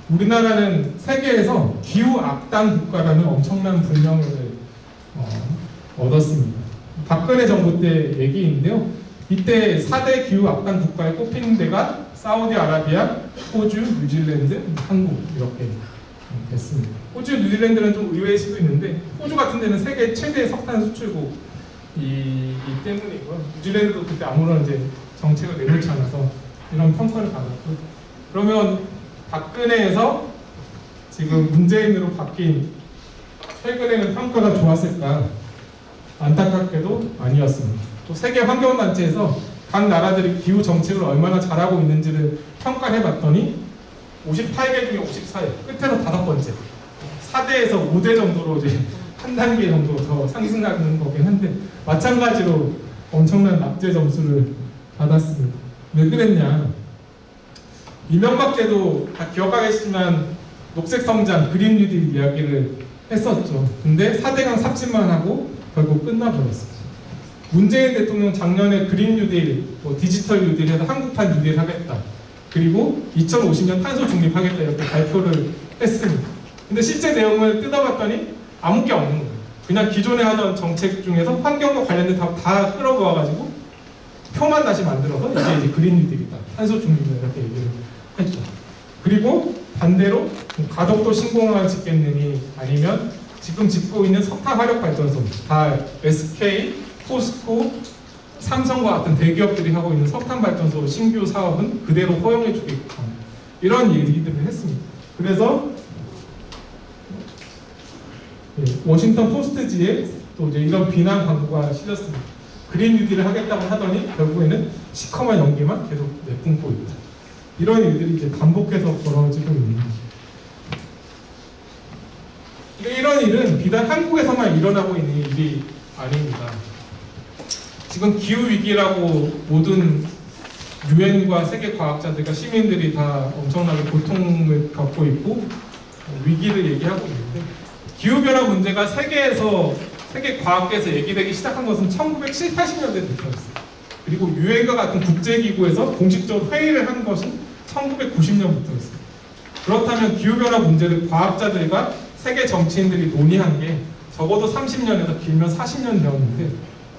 우리나라는 세계에서 기후 악당 국가라는 엄청난 불명을 얻었습니다. 박근혜 정부 때 얘기인데요. 이때 4대 기후 악당 국가에 꼽히는 데가 사우디아라비아, 호주, 뉴질랜드, 한국 이렇게 됐습니다. 호주, 뉴질랜드는 좀 의외일 수도 있는데 호주 같은 데는 세계 최대 석탄 수출국이기 때문이고요. 뉴질랜드도 그때 아무런 이제 정책을 내놓지 않아서 이런 평가를 받았고 그러면 박근혜에서 지금 문재인으로 바뀐 최근에는 평가가 좋았을까? 안타깝게도 아니었습니다. 또 세계 환경단체에서 각 나라들이 기후 정책을 얼마나 잘하고 있는지를 평가해봤더니 58개 중에 54개, 끝에서 5번째 4대에서 5대 정도로 이제 한 단계 정도 더 상승하는 거긴 한데 마찬가지로 엄청난 낙제 점수를 받았습니다. 왜 그랬냐? 이명박 때도 다 기억하겠지만 녹색 성장, 그린 뉴딜 이야기를 했었죠. 근데 4대강 삭진만 하고 결국 끝나버렸어요. 문재인 대통령 작년에 그린 뉴딜, 디지털 뉴딜 해서 한국판 뉴딜 하겠다. 그리고 2050년 탄소 중립하겠다 이렇게 발표를 했습니다. 근데 실제 내용을 뜯어봤더니 아무 게 없는 거예요. 그냥 기존에 하던 정책 중에서 환경과 관련된 다 끌어모아가지고 표만 다시 만들어서 이제 그린 뉴딜이다. 탄소 중립이다 이렇게 얘기를 했죠. 그리고 반대로 가덕도 신공항을 짓겠느니 아니면 지금 짓고 있는 석탄 화력 발전소 다 SK, 포스코, 삼성과 같은 대기업들이 하고 있는 석탄 발전소 신규 사업은 그대로 허용해 주겠다. 이런 얘기들을 했습니다. 그래서 워싱턴 포스트지에 또 이제 이런 비난 광고가 실렸습니다. 그린 뉴딜을 하겠다고 하더니 결국에는 시커먼 연기만 계속 내뿜고 있다. 이런 일들이 이제 반복해서 벌어지고 있는. 근데 이런 일은 비단 한국에서만 일어나고 있는 일이 아닙니다. 지금 기후위기라고 모든 유엔과 세계 과학자들과 시민들이 다 엄청나게 고통을 겪고 있고 위기를 얘기하고 있는데 기후변화 문제가 세계 과학계에서 얘기되기 시작한 것은 1970, 80년대부터였어요. 그리고 유엔과 같은 국제기구에서 공식적으로 회의를 한 것은 1990년부터였어요. 그렇다면 기후변화 문제를 과학자들과 세계 정치인들이 논의한 게 적어도 30년에서 길면 40년 되었는데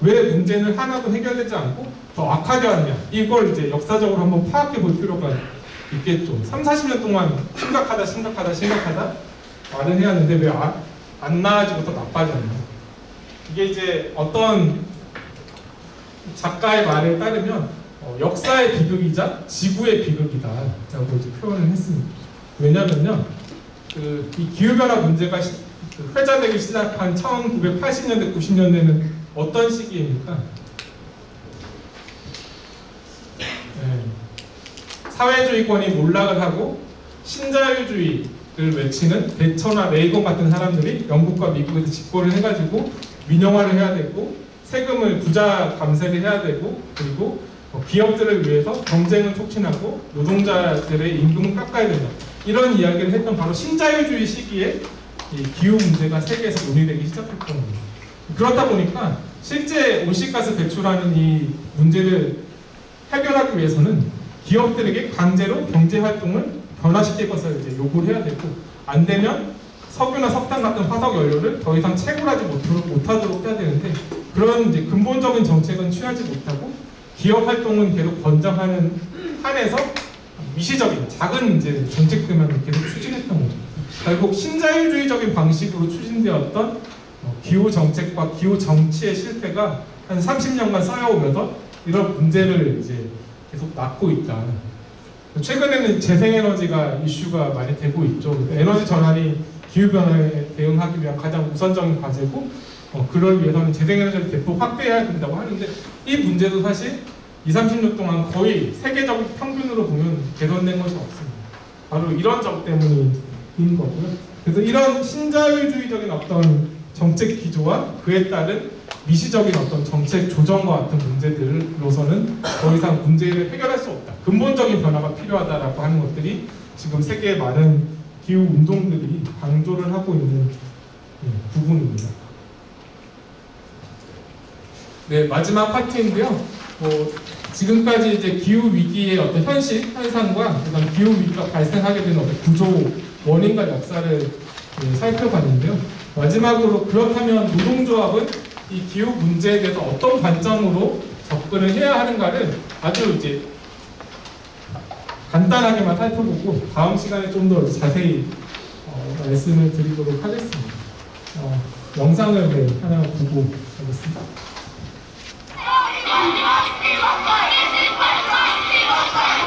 왜 문제는 하나도 해결되지 않고 더 악화되었냐, 이걸 이제 역사적으로 한번 파악해 볼 필요가 있겠죠. 3, 40년 동안 심각하다 말은 해왔는데 왜 안 나아지고 더 나빠졌냐. 이게 이제 어떤 작가의 말에 따르면 역사의 비극이자 지구의 비극이다 라고 이제 표현을 했습니다. 왜냐면요, 이 기후변화 문제가 회자되기 시작한 1980년대, 90년대는 어떤 시기입니까? 네. 사회주의권이 몰락을 하고 신자유주의를 외치는 대처나 레이건 같은 사람들이 영국과 미국에서 집권을 해가지고 민영화를 해야 되고 세금을 부자 감세를 해야 되고 그리고 기업들을 위해서 경쟁을 촉진하고 노동자들의 임금을 깎아야 된다. 이런 이야기를 했던 바로 신자유주의 시기에 이 기후 문제가 세계에서 논의되기 시작했던 겁니다. 그렇다 보니까 실제 온실가스 배출하는 이 문제를 해결하기 위해서는 기업들에게 강제로 경제 활동을 변화시킬 것을 이제 요구를 해야 되고 안 되면 석유나 석탄 같은 화석 연료를 더 이상 채굴하지 못하도록 해야 되는데 그런 이제 근본적인 정책은 취하지 못하고 기업 활동은 계속 권장하는 한에서 미시적인 작은 이제 정책들만 계속 추진했던 거죠. 결국 신자유주의적인 방식으로 추진되었던 기후 정책과 기후 정치의 실패가 한 30년간 쌓여오면서 이런 문제를 이제 계속 낳고 있다. 최근에는 재생에너지가 이슈가 많이 되고 있죠. 에너지 전환이 기후변화에 대응하기 위한 가장 우선적인 과제고 그걸 위해서는 재생에너지를 대폭 확대해야 된다고 하는데 이 문제도 사실 20-30년 동안 거의 세계적 평균으로 보면 개선된 것이 없습니다. 바로 이런 점 때문인 거고요. 그래서 이런 신자유주의적인 어떤 정책 기조와 그에 따른 미시적인 어떤 정책 조정과 같은 문제들로서는 더 이상 문제를 해결할 수 없다. 근본적인 변화가 필요하다라고 하는 것들이 지금 세계의 많은 기후 운동들이 강조를 하고 있는 부분입니다. 네, 마지막 파트인데요. 지금까지 이제 기후 위기의 어떤 현실 현상과 그다음 기후 위기가 발생하게 되는 어떤 구조 원인과 역사를 살펴봤는데요. 마지막으로 그렇다면 노동조합은 이 기후 문제에 대해서 어떤 관점으로 접근을 해야 하는가를 아주 이제 간단하게만 살펴보고 다음 시간에 좀 더 자세히 말씀을 드리도록 하겠습니다. 영상을 하나 보고 가겠습니다.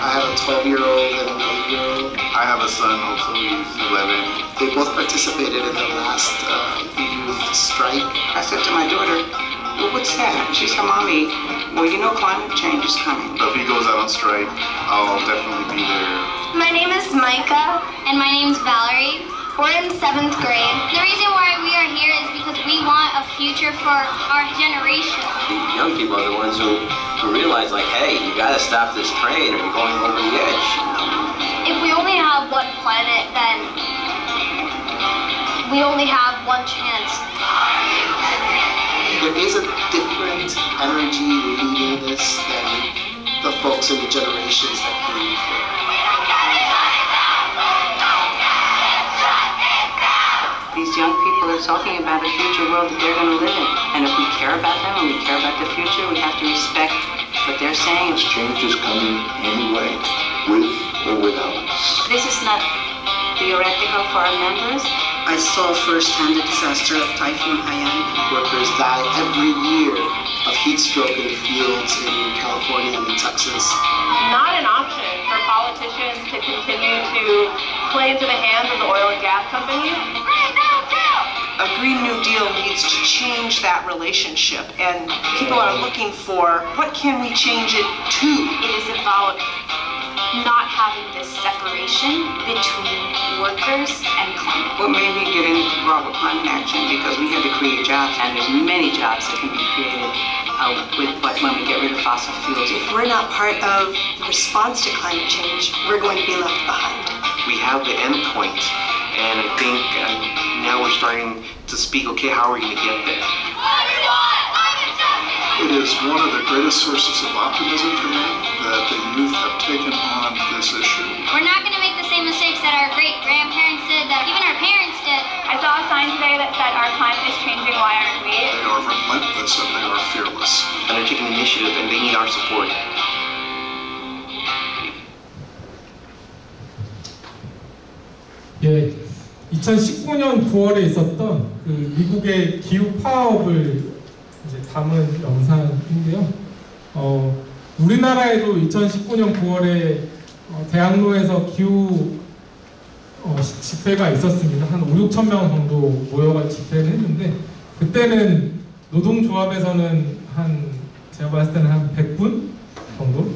I have a 12-year-old and an 8-year-old. I have a son also, he's 11. They both participated in the last youth strike. I said to my daughter, well, what's that? She said, Mommy, well, you know climate change is coming. So if he goes out on strike, I'll definitely be there. My name is Micah. And my name's Valerie. We're in 7th grade. The reason why we are here is because we want a future for our generation. The young people are the ones who realize, like, hey, you gotta stop this train or you're going over the edge. If we only have one planet, then we only have one chance. There is a different energy leading this than the folks in the generations that came before. These young people are talking about a future world that they're going to live in. And if we care about them and we care about the future, we have to respect what they're saying. Change is coming anyway, with or without us. This is not theoretical for our members. I saw firsthand the disaster of Typhoon Haiyan. Workers die every year of heat stroke in the fields in California and in Texas. Not an option for politicians to continue to play into the hands of the oil and gas companies. A Green New Deal needs to change that relationship, and people are looking for what can we change it to? It is about not having this separation between workers and climate. What made me get involved with climate action because we had to create jobs, and there's many jobs that can be created when we get rid of fossil fuels. If we're not part of the response to climate change, we're going to be left behind. We have the end point, and I think now we're starting to speak, okay, how are we going to get there? It is one of the greatest sources of optimism for me that the youth have taken on this issue. We're not going to make the same mistakes that our great-grandparents did, that even our parents did. I saw a sign today that said our climate is changing, why aren't we? They are relentless and they are fearless. And they're taking initiative, and they need our support. 예, 2019년 9월에 있었던 그 미국의 기후 파업을 이제 담은 영상인데요. 우리나라에도 2019년 9월에 대학로에서 기후 집회가 있었습니다. 한 5, 6천 명 정도 모여가 집회를 했는데 그때는 노동조합에서는 제가 봤을 때는 한 100분 정도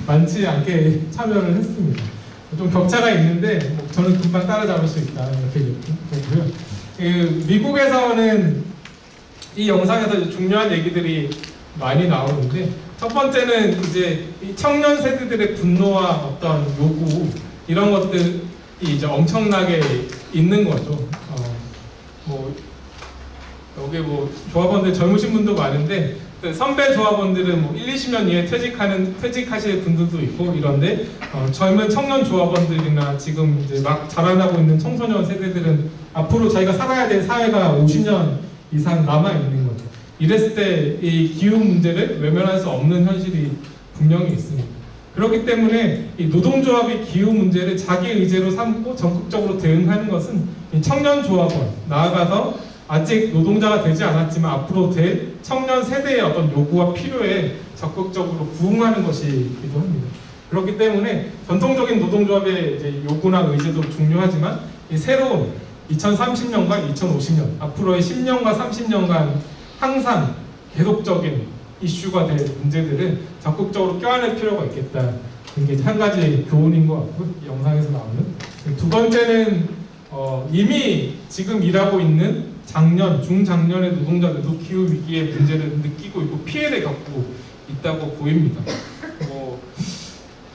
많지 않게 참여를 했습니다. 좀 격차가 있는데 뭐 저는 금방 따라잡을 수 있다 이렇게 보고요. 미국에서는 이 영상에서 중요한 얘기들이 많이 나오는데 첫 번째는 이제 이 청년 세대들의 분노와 어떤 요구 이런 것들이 이제 엄청나게 있는 거죠. 뭐 여기 뭐 조합원들 젊으신 분도 많은데 선배 조합원들은 뭐 1, 20년 이후에 퇴직하실 분들도 있고 이런데 젊은 청년 조합원들이나 지금 이제 막 자라나고 있는 청소년 세대들은 앞으로 자기가 살아야 될 사회가 50년 이상 남아 있는 거죠. 이랬을 때 이 기후 문제를 외면할 수 없는 현실이 분명히 있습니다. 그렇기 때문에 이 노동조합이 기후 문제를 자기 의제로 삼고 적극적으로 대응하는 것은 이 청년 조합원, 나아가서 아직 노동자가 되지 않았지만 앞으로 될 청년 세대의 어떤 요구와 필요에 적극적으로 부응하는 것이기도 합니다. 그렇기 때문에 전통적인 노동조합의 이제 요구나 의제도 중요하지만 이 새로운 2030년과 2050년, 앞으로의 10년과 30년간 항상 계속적인 이슈가 될 문제들을 적극적으로 껴안을 필요가 있겠다. 이게 한 가지 교훈인 것 같고, 이 영상에서 나오는. 두 번째는 이미 지금 일하고 있는 작년, 중장년의 노동자들도 기후 위기의 문제를 느끼고 있고 피해를 겪고 있다고 보입니다.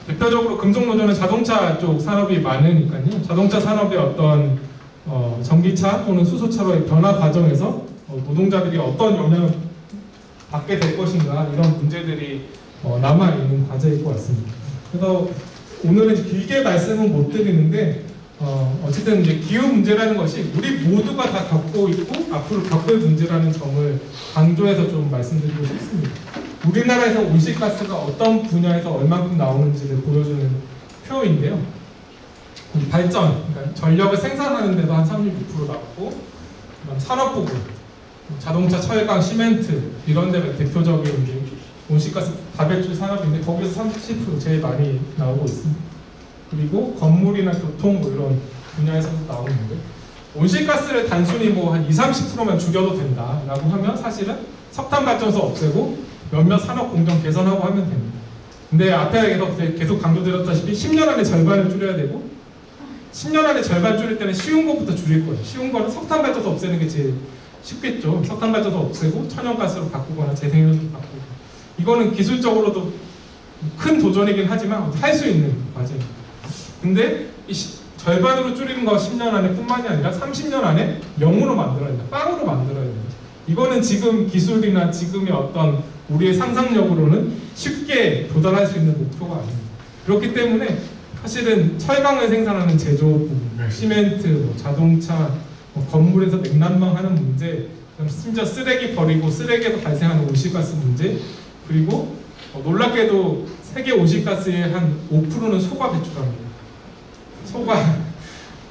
대표적으로 금속노조는 자동차 쪽 산업이 많으니까요. 자동차 산업의 어떤 전기차 또는 수소차로의 변화 과정에서 노동자들이 어떤 영향을 받게 될 것인가 이런 문제들이 남아있는 과제일 것 같습니다. 그래서 오늘은 길게 말씀은 못 드리는데 어쨌든 이제 기후 문제라는 것이 우리 모두가 다 겪고 있고 앞으로 겪을 문제라는 점을 강조해서 좀 말씀드리고 싶습니다. 우리나라에서 온실가스가 어떤 분야에서 얼만큼 나오는지를 보여주는 표인데요. 발전, 그러니까 전력을 생산하는 데도 한 36% 나오고 산업 부분, 자동차, 철강, 시멘트 이런 데가 대표적인 온실가스 다배출 산업인데 거기서 37% 제일 많이 나오고 있습니다. 그리고 건물이나 교통 뭐 이런 분야에서도 나오는데 온실가스를 단순히 뭐 한 20, 30%만 줄여도 된다라고 하면 사실은 석탄 발전소 없애고 몇몇 산업 공정 개선하고 하면 됩니다. 근데 앞에 계속 강조드렸다시피 10년 안에 절반을 줄여야 되고 10년 안에 절반 줄일 때는 쉬운 것부터 줄일 거예요. 쉬운 거는 석탄 발전소 없애는 게 제일 쉽겠죠. 석탄 발전소 없애고 천연가스로 바꾸거나 재생에너지로 바꾸고 이거는 기술적으로도 큰 도전이긴 하지만 할 수 있는 과제입니다. 근데 이 절반으로 줄이는 거 10년 안에 뿐만이 아니라 30년 안에 0으로 만들어야 된다. 빵으로 만들어야 된다. 이거는 지금 기술이나 지금의 어떤 우리의 상상력으로는 쉽게 도달할 수 있는 목표가 아닙니다. 그렇기 때문에 사실은 철강을 생산하는 제조업 부분, 시멘트, 자동차, 건물에서 냉난방하는 문제, 심지어 쓰레기 버리고 쓰레기에서 발생하는 온실가스 문제, 그리고 놀랍게도 세계 온실가스의 한 5%는 소가 배출합니다. 소가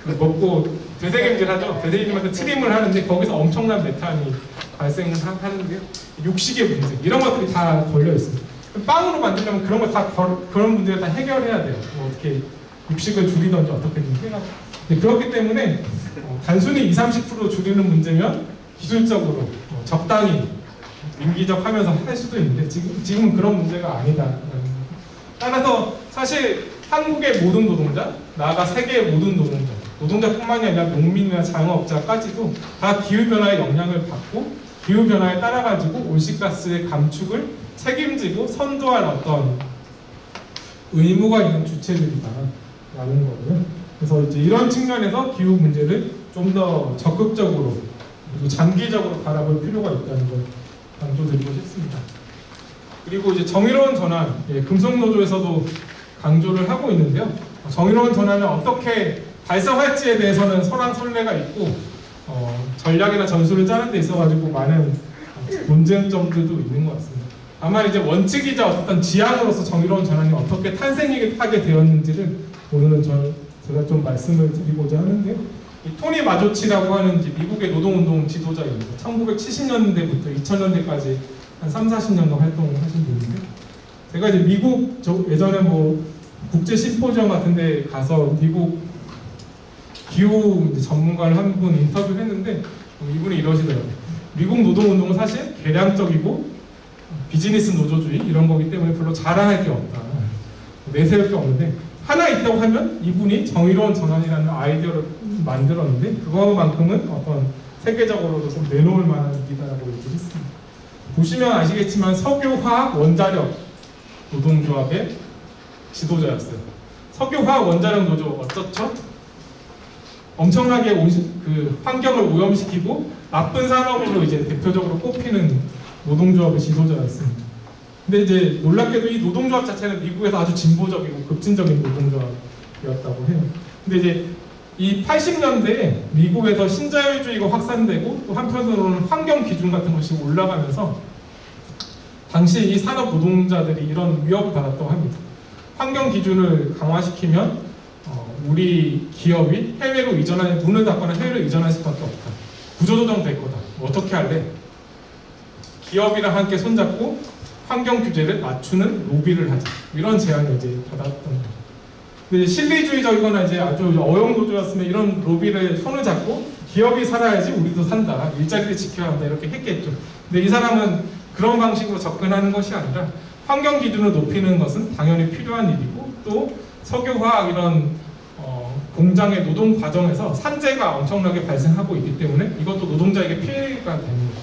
먹고 되새김질하죠. 되새김질하면서 트림을 하는데 거기서 엄청난 메탄이 발생하는데요. 육식의 문제 이런 것들이 다 걸려 있습니다. 빵으로 만들려면 그런 거 다 그런 문제를 다 해결해야 돼요. 뭐 어떻게 육식을 줄이든지 어떻게든 해가. 그렇기 때문에 단순히 20, 30% 줄이는 문제면 기술적으로 적당히 민기적하면서 할 수도 있는데 지금은 그런 문제가 아니다. 따라서 사실 한국의 모든 노동자, 나아가 세계의 모든 노동자뿐만이 아니라 농민이나 자영업자까지도 다 기후변화의 영향을 받고 기후변화에 따라가지고 온실가스의 감축을 책임지고 선도할 어떤 의무가 있는 주체들이다라는 거고요. 그래서 이제 이런 측면에서 기후 문제를 좀 더 적극적으로 그리고 장기적으로 바라볼 필요가 있다는 걸 강조드리고 싶습니다. 그리고 이제 정의로운 전환, 금속노조에서도 강조를 하고 있는데요. 정의로운 전환을 어떻게 달성할지에 대해서는 설왕설래가 있고 전략이나 전술을 짜는 데 있어가지고 많은 논쟁점들도 있는 것 같습니다. 다만 이제 원칙이자 어떤 지향으로서 정의로운 전환이 어떻게 탄생하게 되었는지를 오늘은 제가 좀 말씀을 드리고자 하는데요. 이 토니 마조치라고 하는 미국의 노동운동 지도자입니다. 1970년대부터 2000년대까지 한 3, 40년간 활동을 하신 분인데 제가 이제 미국 예전에 뭐 국제 심포지엄 같은 데 가서 미국 기후 전문가를 한 분 인터뷰를 했는데 이분이 이러시더라고요. 미국 노동운동은 사실 개량적이고 비즈니스 노조주의 이런 거기 때문에 별로 자랑할 게 없다. 내세울 게 없는데 하나 있다고 하면 이분이 정의로운 전환이라는 아이디어를 만들었는데 그거만큼은 어떤 세계적으로도 좀 내놓을 만한 일이다라고 얘기를 했습니다. 보시면 아시겠지만 석유화학 원자력 노동조합의 지도자였어요. 석유화학 원자력 노조 어떻죠? 엄청나게 그 환경을 오염시키고 나쁜 산업으로 이제 대표적으로 꼽히는 노동조합의 지도자였습니다. 근데 이제 놀랍게도 이 노동조합 자체는 미국에서 아주 진보적이고 급진적인 노동조합이었다고 해요. 근데 이제 이 80년대에 미국에서 신자유주의가 확산되고 또 한편으로는 환경 기준 같은 것이 올라가면서 당시 이 산업 노동자들이 이런 위협을 받았다고 합니다. 환경 기준을 강화시키면 우리 기업이 해외로 문을 닫거나 해외로 이전할 수밖에 없다. 구조조정 될 거다. 어떻게 할래? 기업이랑 함께 손잡고 환경 규제를 낮추는 로비를 하자. 이런 제안을 이제 받았던 거예요. 근데 실리주의적이거나 이제 아주 어영노조였으면 이런 로비를 손을 잡고 기업이 살아야지 우리도 산다. 일자리를 지켜야 한다. 이렇게 했겠죠. 근데 이 사람은 그런 방식으로 접근하는 것이 아니라 환경 기준을 높이는 것은 당연히 필요한 일이고 또 석유화학 이런 공장의 노동 과정에서 산재가 엄청나게 발생하고 있기 때문에 이것도 노동자에게 피해가 됩니다.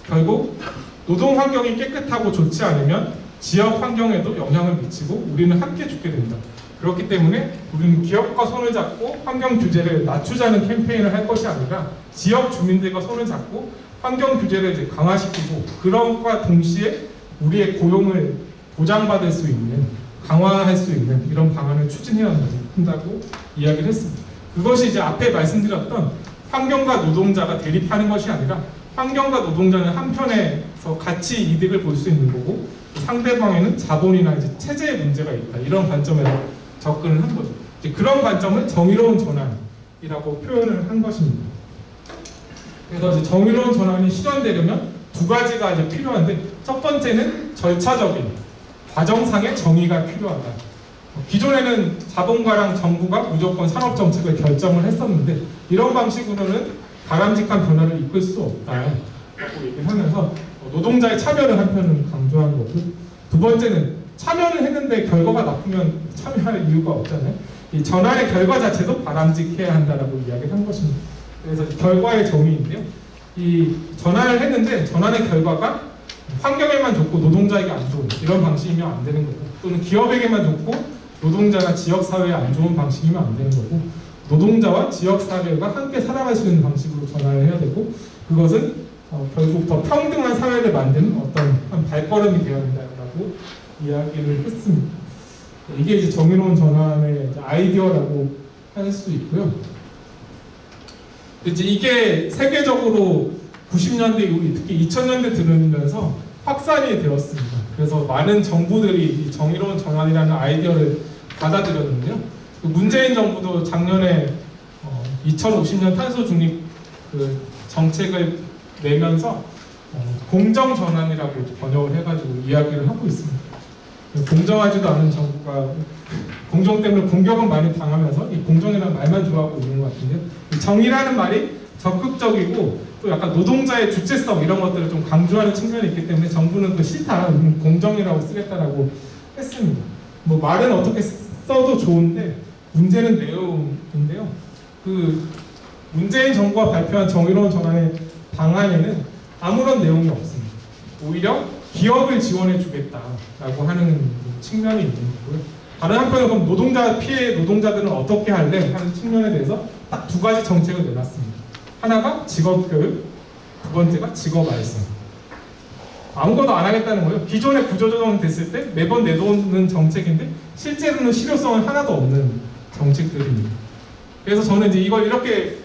결국 노동 환경이 깨끗하고 좋지 않으면 지역 환경에도 영향을 미치고 우리는 함께 죽게 됩니다. 그렇기 때문에 우리는 기업과 손을 잡고 환경 규제를 낮추자는 캠페인을 할 것이 아니라 지역 주민들과 손을 잡고 환경 규제를 이제 강화시키고 그런과 동시에 우리의 고용을 보장받을 수 있는 강화할 수 있는 이런 방안을 추진해야 한다고 이야기를 했습니다. 그것이 이제 앞에 말씀드렸던 환경과 노동자가 대립하는 것이 아니라 환경과 노동자는 한편에서 같이 이득을 볼 수 있는 거고 상대방에는 자본이나 이제 체제의 문제가 있다. 이런 관점에서 접근을 한 거죠. 이제 그런 관점을 정의로운 전환이라고 표현을 한 것입니다. 그래서 이제 정의로운 전환이 실현되려면 두 가지가 이제 필요한데 첫 번째는 절차적인 과정상의 정의가 필요하다. 기존에는 자본가랑 정부가 무조건 산업정책을 결정을 했었는데 이런 방식으로는 바람직한 변화를 이끌 수 없다라고 얘기를 하면서 노동자의 참여를 한편은 강조한 거고 두 번째는 참여를 했는데 결과가 나쁘면 참여할 이유가 없잖아요. 이 전환의 결과 자체도 바람직해야 한다라고 이야기를 한 것입니다. 그래서 결과의 정의인데요. 이 전환을 했는데 전환의 결과가 환경에만 좋고 노동자에게 안 좋은 이런 방식이면 안 되는 거고 또는 기업에게만 좋고 노동자나 지역사회에 안 좋은 방식이면 안 되는 거고 노동자와 지역사회가 함께 살아갈 수 있는 방식으로 전환을 해야 되고 그것은 결국 더 평등한 사회를 만드는 어떤 한 발걸음이 되어야 된다고 이야기를 했습니다. 이게 이제 정의로운 전환의 아이디어라고 할 수 있고요. 이제 이게 세계적으로 90년대 이후 특히 2000년대 들으면서 확산이 되었습니다. 그래서 많은 정부들이 이 정의로운 전환이라는 아이디어를 받아들였는데요. 문재인 정부도 작년에 2050년 탄소 중립 그 정책을 내면서 공정 전환이라고 번역을 해가지고 이야기를 하고 있습니다. 공정하지도 않은 정부가 공정 때문에 공격은 많이 당하면서 이 공정이라는 말만 좋아하고 있는 것 같은데 정의라는 말이 적극적이고 또 약간 노동자의 주체성 이런 것들을 좀 강조하는 측면이 있기 때문에 정부는 그 싫다, 공정이라고 쓰겠다라고 했습니다. 뭐 말은 어떻게 써도 좋은데 문제는 내용인데요. 그 문재인 정부가 발표한 정의로운 전환의 방안에는 아무런 내용이 없습니다. 오히려 기업을 지원해 주겠다라고 하는 측면이 있는 거고요. 다른 한편으로 그럼 노동자 피해 노동자들은 어떻게 할래 하는 측면에 대해서 딱 두 가지 정책을 내놨습니다. 하나가 직업교육, 두 번째가 직업 알선. 아무것도 안 하겠다는 거예요. 기존에 구조조정 됐을 때 매번 내놓는 정책인데 실제로는 실효성은 하나도 없는 정책들입니다. 그래서 저는 이제 이걸 이렇게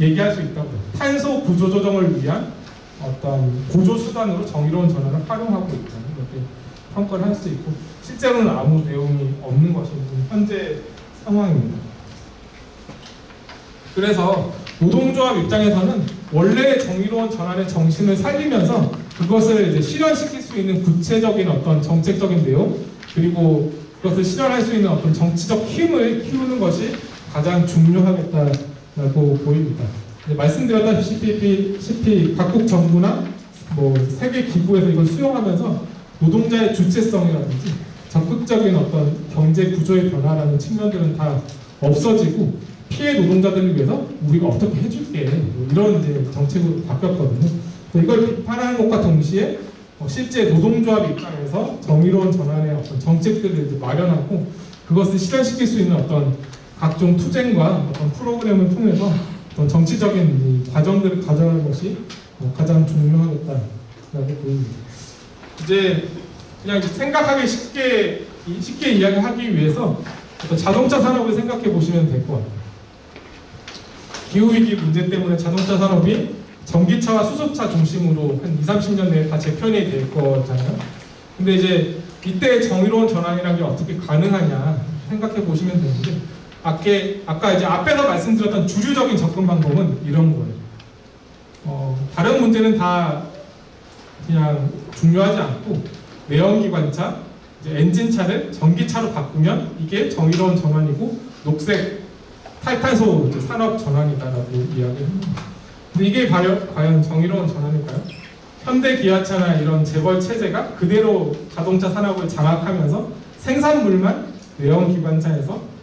얘기할 수 있다고요. 탄소 구조조정을 위한 어떤 보조수단으로 정의로운 전환을 활용하고 있다는 이렇게 평가를 할 수 있고 실제로는 아무 내용이 없는 것이 현재 상황입니다. 그래서 노동조합 입장에서는 원래의 정의로운 전환의 정신을 살리면서 그것을 이제 실현시킬 수 있는 구체적인 어떤 정책적인 내용 그리고 그것을 실현할 수 있는 어떤 정치적 힘을 키우는 것이 가장 중요하겠다라고 보입니다. 말씀드렸다시피 각국 정부나 뭐 세계 기구에서 이걸 수용하면서 노동자의 주체성이라든지 적극적인 어떤 경제 구조의 변화라는 측면들은 다 없어지고 피해 노동자들을 위해서 우리가 어떻게 해줄게 뭐 이런 이제 정책으로 바뀌었거든요. 이걸 비판하는 것과 동시에 실제 노동조합 입장에서 정의로운 전환의 어떤 정책들을 이제 마련하고 그것을 실현시킬 수 있는 어떤 각종 투쟁과 어떤 프로그램을 통해서 어떤 정치적인 이 과정들을 가져가는 것이 가장 중요하겠다라고 보입니다. 이제 그냥 생각하기 쉽게 이야기하기 위해서 어떤 자동차 산업을 생각해 보시면 될 것 같아요. 기후위기 문제 때문에 자동차 산업이 전기차와 수소차 중심으로 한 20-30년 내에 다 재편이 될 거잖아요. 근데 이제 이때 정의로운 전환이라는 게 어떻게 가능하냐 생각해 보시면 되는데 아까 이제 앞에서 말씀드렸던 주류적인 접근 방법은 이런 거예요. 다른 문제는 다 그냥 중요하지 않고 내연기관차, 이제 엔진차를 전기차로 바꾸면 이게 정의로운 전환이고 녹색 탈탄소 산업 전환이다라고 이야기합니다. 근데 이게 과연 정의로운 전환일까요? 현대 기아차나 이런 재벌 체제가 그대로 자동차 산업을 장악하면서 생산물만 내연기관차에서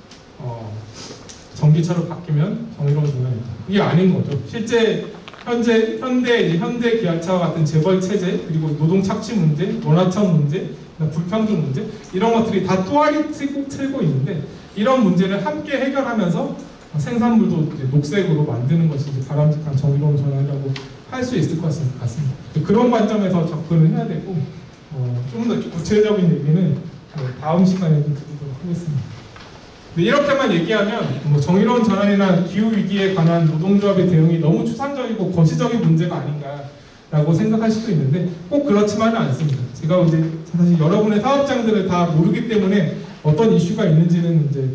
전기차로 바뀌면 정의로운 전환이다. 이게 아닌 거죠. 실제 현대 기아차와 같은 재벌 체제, 그리고 노동 착취 문제, 논하청 문제, 불평등 문제 이런 것들이 다 또아리 틀고 있는데 이런 문제를 함께 해결하면서 생산물도 이제 녹색으로 만드는 것이 이제 바람직한 정의로운 전환이라고 할 수 있을 것 같습니다. 그런 관점에서 접근을 해야 되고 좀 더 구체적인 얘기는 다음 시간에 좀 드리도록 하겠습니다. 이렇게만 얘기하면 뭐 정의로운 전환이나 기후위기에 관한 노동조합의 대응이 너무 추상적이고 거시적인 문제가 아닌가라고 생각할 수도 있는데 꼭 그렇지만은 않습니다. 제가 이제 사실 여러분의 사업장들을 다 모르기 때문에 어떤 이슈가 있는지는 이제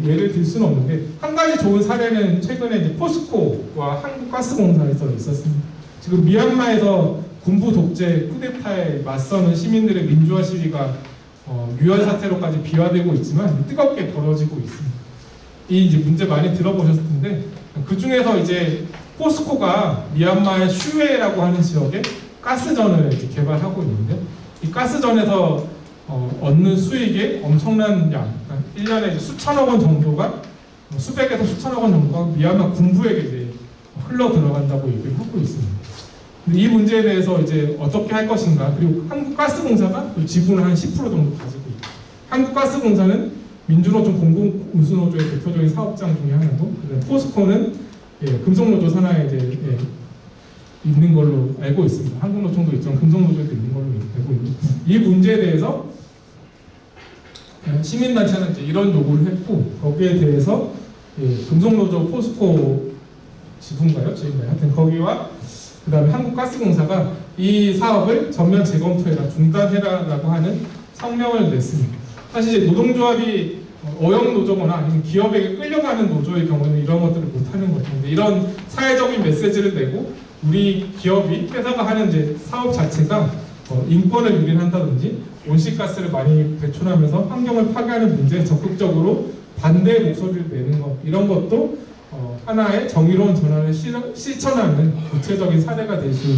예를 들 수는 없는데 한 가지 좋은 사례는 최근에 이제 포스코와 한국가스공사에서 있었습니다. 지금 미얀마에서 군부 독재 쿠데타에 맞서는 시민들의 민주화 시위가 유혈 사태로까지 비화되고 있지만 뜨겁게 벌어지고 있습니다. 이 이제 문제 많이 들어보셨을 텐데 그 중에서 이제 포스코가 미얀마의 슈웨라고 하는 지역에 가스전을 이제 개발하고 있는데 이 가스전에서 얻는 수익의 엄청난 양, 그러니까 1년에 수천억 원 정도가 수백에서 수천억 원 정도가 미얀마 군부에게 이제 흘러 들어간다고 얘기를 하고 있습니다. 근데 이 문제에 대해서 이제 어떻게 할 것인가, 그리고 한국가스공사가 그 지분을 한 10% 정도 가지고 있고, 한국가스공사는 민주노총 공공운수노조의 대표적인 사업장 중에 하나고, 포스코는 금속노조 산하에 이제 있는 걸로 알고 있습니다. 한국노총도 있지만 금속노조에도 있는 걸로 알고 있고, 이 문제에 대해서 시민단체는 이제 이런 요구를 했고, 거기에 대해서 금속노조 포스코 지부인가요? 하여튼 거기와 그 다음에 한국가스공사가 이 사업을 전면 재검토해라, 중단해라라고 하는 성명을 냈습니다. 사실 이제 노동조합이 어용 노조거나 아니면 기업에게 끌려가는 노조의 경우는 이런 것들을 못하는 거죠. 근데 이런 사회적인 메시지를 내고 우리 기업이 회사가 하는 이제 사업 자체가 인권을 유린한다든지 온실가스를 많이 배출하면서 환경을 파괴하는 문제에 적극적으로 반대의 목소리를 내는 것, 이런 것도 하나의 정의로운 전환을 실천하는 구체적인 사례가 될 수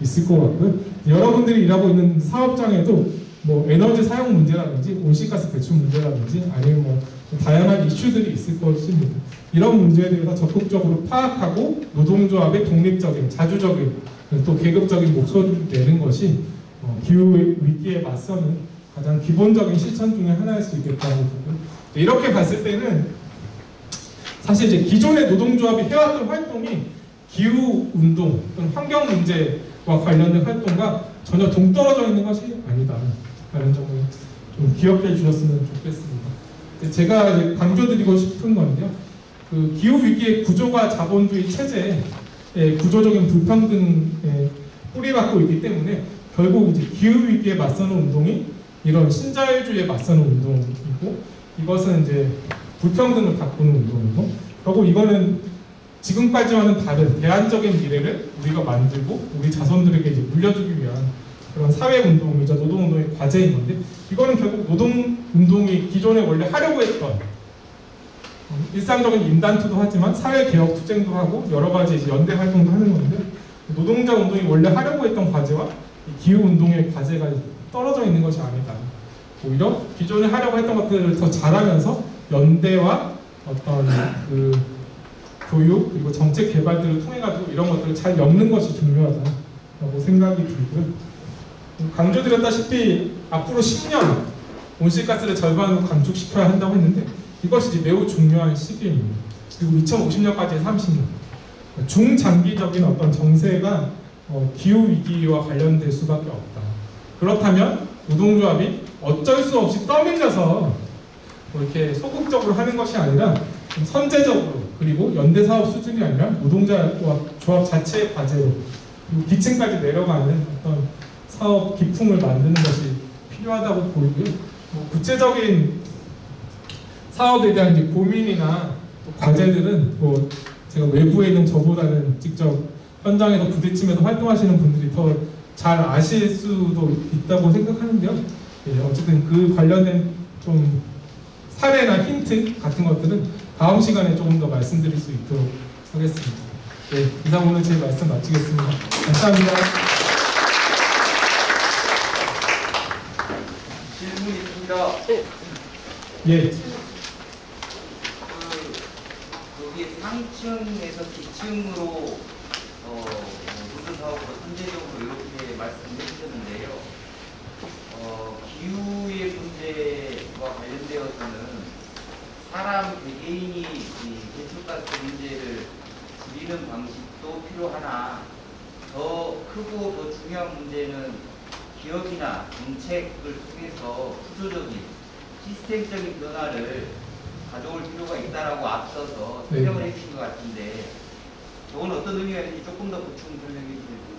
있을 것 같고요. 여러분들이 일하고 있는 사업장에도 뭐 에너지 사용 문제라든지 온실가스 배출 문제라든지 아니면 뭐 다양한 이슈들이 있을 것입니다. 이런 문제에 대해서 적극적으로 파악하고 노동조합의 독립적인, 자주적인, 또 계급적인 목소리를 내는 것이 기후위기에 맞서는 가장 기본적인 실천 중에 하나일 수 있겠다고 보고요. 이렇게 봤을 때는 사실 이제 기존의 노동조합이 해왔던 활동이 기후운동 또는 환경 문제와 관련된 활동과 전혀 동떨어져 있는 것이 아니다 라는 점을 좀 기억해 주셨으면 좋겠습니다. 제가 이제 강조드리고 싶은 건데요, 그 기후위기의 구조가 자본주의 체제의 구조적인 불평등에 뿌리박고 있기 때문에 결국 이제 기후위기에 맞서는 운동이 이런 신자유주의에 맞서는 운동이고, 이것은 이제 불평등을 바꾸는 운동이고, 결국 이거는 지금까지와는 다른 대안적인 미래를 우리가 만들고 우리 자손들에게 이제 물려주기 위한 그런 사회운동이자 노동운동의 과제인 건데, 이거는 결국 노동운동이 기존에 원래 하려고 했던 일상적인 임단투도 하지만 사회개혁 투쟁도 하고 여러 가지 이제 연대 활동도 하는 건데, 노동자 운동이 원래 하려고 했던 과제와 이 기후 운동의 과제가 떨어져 있는 것이 아니다. 오히려 기존에 하려고 했던 것들을 더 잘하면서 연대와 어떤 그 교육 그리고 정책 개발들을 통해 가지고 이런 것들을 잘 엮는 것이 중요하다라고 생각이 들고요. 강조드렸다시피 앞으로 10년 온실가스를 절반으로 감축시켜야 한다고 했는데 이것이 이제 매우 중요한 시기입니다. 그리고 2050년까지 30년 중장기적인 어떤 정세가 기후 위기와 관련될 수밖에 없다. 그렇다면 노동조합이 어쩔 수 없이 떠밀려서 뭐 이렇게 소극적으로 하는 것이 아니라 좀 선제적으로, 그리고 연대사업 수준이 아니라 노동자 조합 자체의 과제로 그리고 기층까지 내려가는 어떤 사업 기풍을 만드는 것이 필요하다고 보이고요. 뭐 구체적인 사업에 대한 이제 고민이나 또 과제들은 뭐 제가 외부에 있는 저보다는 직접 현장에서 부딪히면서 활동하시는 분들이 더 잘 아실 수도 있다고 생각하는데요. 예, 어쨌든 그 관련된 좀 사례나 힌트 같은 것들은 다음 시간에 조금 더 말씀드릴 수 있도록 하겠습니다. 네, 이상 오늘 제 말씀 마치겠습니다. 감사합니다. 질문 있습니다. 예. 여기 상층에서 기층으로 모든 사업으로 선제적으로 이렇게 말씀해 주셨는데요. 기후의 문제와 관련되어서는 사람 개개인이 이 배출가스 문제를 줄이는 방식도 필요하나 더 크고 더 중요한 문제는 기업이나 정책을 통해서 구조적인 시스템적인 변화를 가져올 필요가 있다라고 앞서서 설명을 해주신 것 같은데 저건 어떤 의미가 있는지 조금 더 보충 설명해 주시면 좋겠습니다.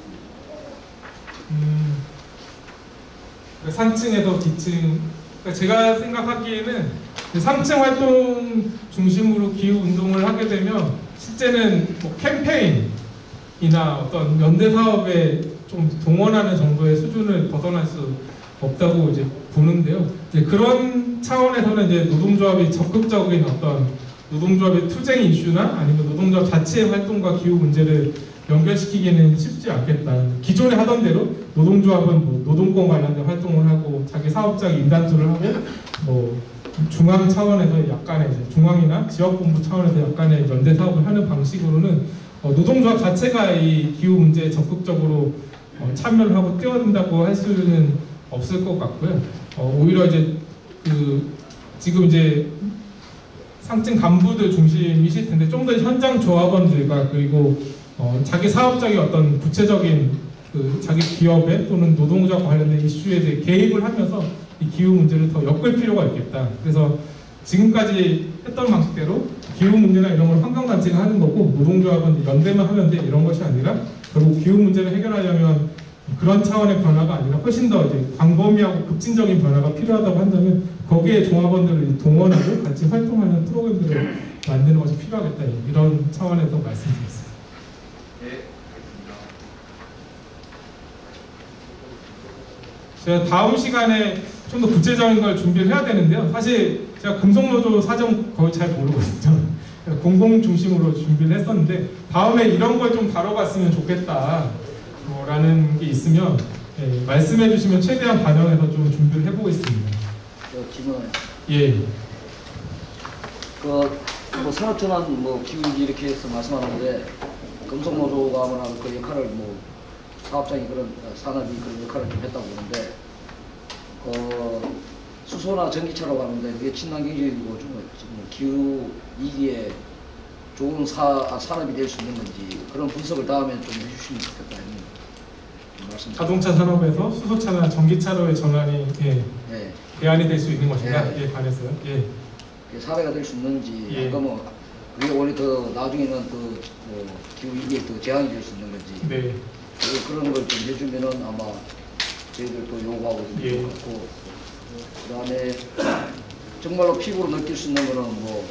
상층에서 기층, 그러니까 제가 생각하기에는 상층 활동 중심으로 기후 운동을 하게 되면 실제는 뭐 캠페인이나 어떤 연대 사업에 좀 동원하는 정도의 수준을 벗어날 수 없다고 이제 보는데요. 이제 그런 차원에서는 이제 노동조합이 적극적인 어떤 노동조합의 투쟁 이슈나 아니면 노동조합 자체의 활동과 기후 문제를 연결시키기는 쉽지 않겠다. 기존에 하던 대로 노동조합은 뭐 노동권 관련된 활동을 하고 자기 사업장 인단투를 하고 뭐 중앙 차원에서 약간의 이제 중앙이나 지역본부 차원에서 약간의 연대 사업을 하는 방식으로는 노동조합 자체가 이 기후 문제에 적극적으로 참여를 하고 뛰어든다고 할 수는 없을 것 같고요. 오히려 이제 지금 이제 상층 간부들 중심이실 텐데 좀 더 현장 조합원들과 그리고 자기 사업장의 어떤 구체적인 자기 기업에 또는 노동자와 관련된 이슈에 대해 개입을 하면서 이 기후 문제를 더 엮을 필요가 있겠다. 그래서 지금까지 했던 방식대로 기후 문제나 이런 걸 환경단체가 하는 거고 노동조합은 연대만 하면 돼 이런 것이 아니라 결국 기후 문제를 해결하려면 그런 차원의 변화가 아니라 훨씬 더 이제 광범위하고 급진적인 변화가 필요하다고 한다면 거기에 조합원들을 동원하고 같이 활동하는 프로그램들을 만드는 것이 필요하겠다. 이런 차원에서 말씀드렸습니다. 네, 알겠습니다. 제가 다음 시간에 좀 더 구체적인 걸 준비를 해야 되는데요. 사실 제가 금속노조 사정 거의 잘 모르거든요. 공공 중심으로 준비를 했었는데 다음에 이런 걸 좀 다뤄봤으면 좋겠다 라는 게 있으면 말씀해 주시면 최대한 반영해서 좀 준비를 해보겠습니다. 질문. 예. 뭐 산업전환 뭐 기후위기 이렇게 해서 말씀하는데 금속노조가 아무나 그 역할을 뭐 사업장이 그런 산업이 그런 역할을 좀 했다고 보는데 수소나 전기차로 가는데 그게 친환경적이고 좀 기후 위기에 좋은 산업이 될 수 있는 건지 그런 분석을 다음에 좀 해주시면 좋겠다 이런 말씀. 자동차 산업에서 수소차나 전기차로의 전환이 대안이 될 수 있는 것인가? 관해서요. 사례가 될 수 있는지, 그러면 그게 원래 더 나중에는 뭐 기후 위기에 더 제한이 될 수 있는 건지. 그런 걸 좀 해주면은 아마 저희들도 요구하고 좀 같고, 그다음에 정말로 피부로 느낄 수 있는 거는 뭐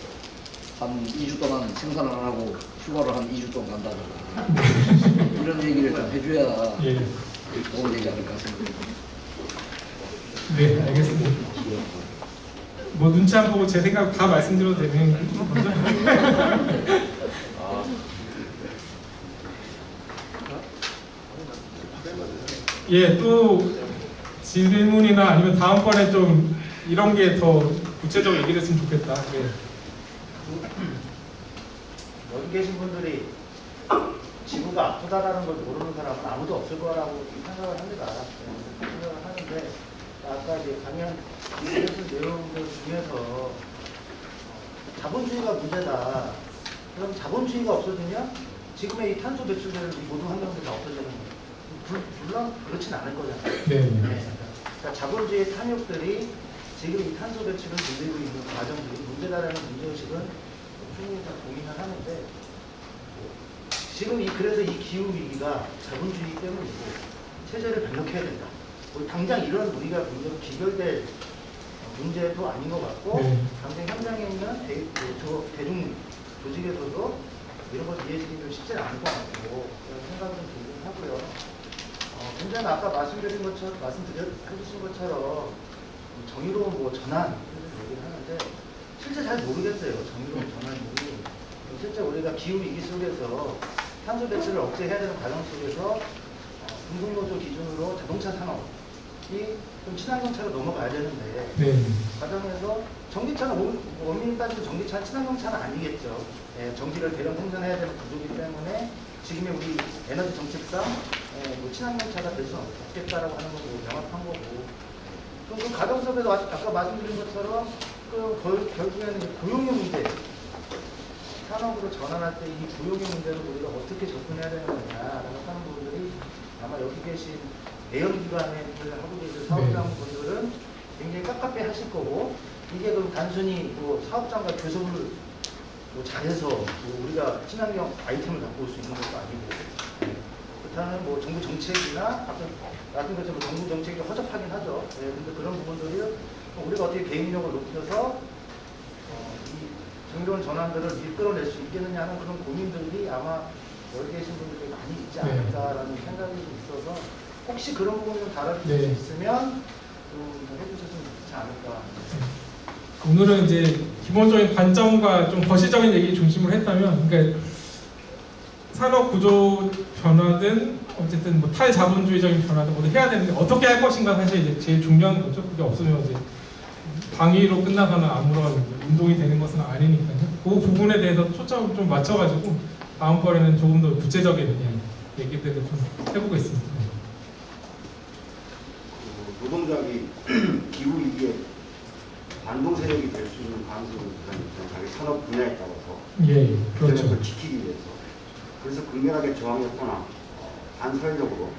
한 2주 동안 생산을 안 하고 휴가를 한 2주 동안 간다든가 이런 얘기를 좀 해줘야 도움이 되지 않을까 생각합니다. 네, 알겠습니다. 뭐 눈치 안 보고 제 생각 다 말씀드려도 되는 거죠? 예, 또 질문이나 아니면 다음번에 좀 이런 게 더 구체적으로 얘기를 했으면 좋겠다. 예. 여기 계신 분들이 지구가 아프다라는 걸 모르는 사람은 아무도 없을 거라고 생각을 합니다. 생각을 하는데 아까 이제 강연 이해했던 내용들 중에서 자본주의가 문제다. 그럼 자본주의가 없어지면 지금의 이 탄소 배출되는 모든 환경들이 다 없어지는 거예요. 물론 그렇진 않을 거잖아요. 네. 그러니까 자본주의 탐욕들이 지금 이 탄소 배출을 늘리고 있는 과정들이 문제다라는 문제의식은 충분히 다 동의를 하는데 지금 그래서 이 기후 위기가 자본주의 때문이고 체제를 변혁해야 된다. 뭐 당장 이런 우리가 문제로 기결될 문제도 아닌 것 같고 당장 현장에 있는 대중 조직에서도 이런 걸 이해하기는 쉽지 않을 것 같고 그런 생각을 좀 들긴 하고요. 문제는 아까 말씀드린 것처럼 해주신 것처럼 정의로운 뭐 전환 얘기를 하는데 실제 잘 모르겠어요. 정의로운 전환이 실제 우리가 기후 위기 속에서 탄소 배출을 억제해야 되는 과정 속에서 공동노조 기준으로 자동차 산업이 좀 친환경차로 넘어가야 되는데 과정에서 전기차는 원인을 따지면 전기차는 친환경차는 아니겠죠. 전기를 대량 생산해야 되는 구조이기 때문에 지금의 우리 에너지 정책상 뭐 친환경차가 될 수는 없겠다라고 하는 건 명확한 거고 또 그 과정 속에서 아까 말씀드린 것처럼 결국에는 고용의 문제 산업으로 전환할 때 이 고용의 문제를 우리가 어떻게 접근해야 되는 거냐라고 하는 부분들이 아마 여기 계신 내연기관에 하고 계신 사업장분들은 굉장히 깝깝해 하실 거고 이게 그럼 단순히 뭐 사업장과 교섭을 뭐 잘해서 뭐 우리가 친환경 아이템을 갖고 올 수 있는 것도 아니고 그렇다면 뭐 정부 정책이나 같은 것처럼 정부 정책이 허접하긴 하죠. 근데 그런 부분들을 우리가 어떻게 개인력을 높여서 이 정의로운 전환들을 이끌어낼 수 있겠느냐 하는 그런 고민들이 아마 여기 계신 분들이 많이 있지 않을까라는 생각이 좀 있어서 혹시 그런 부분을 좀 다뤄줄 수 있으면 좀 해주셨으면 좋지 않을까. 오늘은 이제 기본적인 관점과 좀 거시적인 얘기 중심으로 했다면, 그러니까 산업 구조 변화든 어쨌든 뭐 탈자본주의적인 변화든 모두 해야 되는데 어떻게 할 것인가 사실 이제 제일 중요한 거죠. 그게 없으면 이제 방위로 끝나거나 아무런 운동이 되는 것은 아니니까요. 그 부분에 대해서 초점을 좀 맞춰가지고 다음번에는 조금 더 구체적인 얘기들을 좀 해보겠습니다. 노동자이 기후 위기에 반동 세력이 될 수 있는 가능성이 있다는 자기 산업 분야에 따라서 그렇죠. 지키기 위해서 그래서 극렬하게 저항했거나 반사회적으로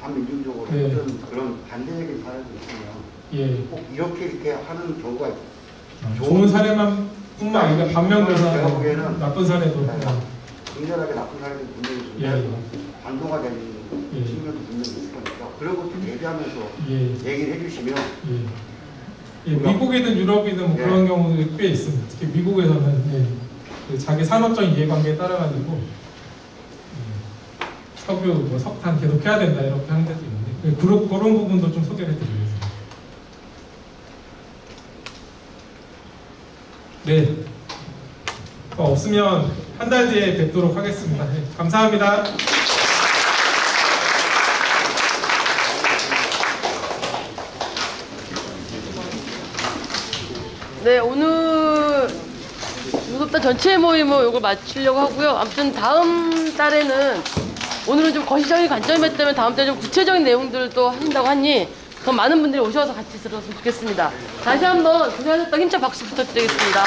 반민중적으로 그런 반대적인 사례도 있으면 꼭 이렇게 하는 경우가 좋은 사례만 뿐만 아니라 반면교사 제가 보기에는 나쁜 사례도 극렬하게 나쁜 사례도 분명히 존재하고 반동화 되는 측면도 분명히 있을 거니까 그런 것도 대비하면서 얘기를 해주시면 미국이든 유럽이든 뭐 그런 경우도 꽤 있습니다. 특히 미국에서는 그 자기 산업적인 이해관계에 따라가지고 석유, 뭐 석탄 계속 해야 된다 이렇게 하는 데도 있는데 그런 부분도 좀 소개를 해드리겠습니다. 네, 없으면 한 달 뒤에 뵙도록 하겠습니다. 감사합니다. 네, 오늘 무섭다 전체 모임을 이걸 마치려고 하고요. 아무튼 다음 달에는 오늘은 좀 거시적인 관점이었다면 다음 달에 좀 구체적인 내용들도 하신다고 하니 더 많은 분들이 오셔서 같이 들었으면 좋겠습니다. 다시 한번 고생하셨다고 힘찬 박수 부탁드리겠습니다.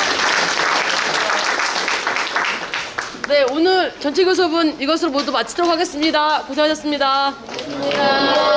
네, 오늘 전체 교섭은 이것으로 모두 마치도록 하겠습니다. 고생하셨습니다. 감사합니다.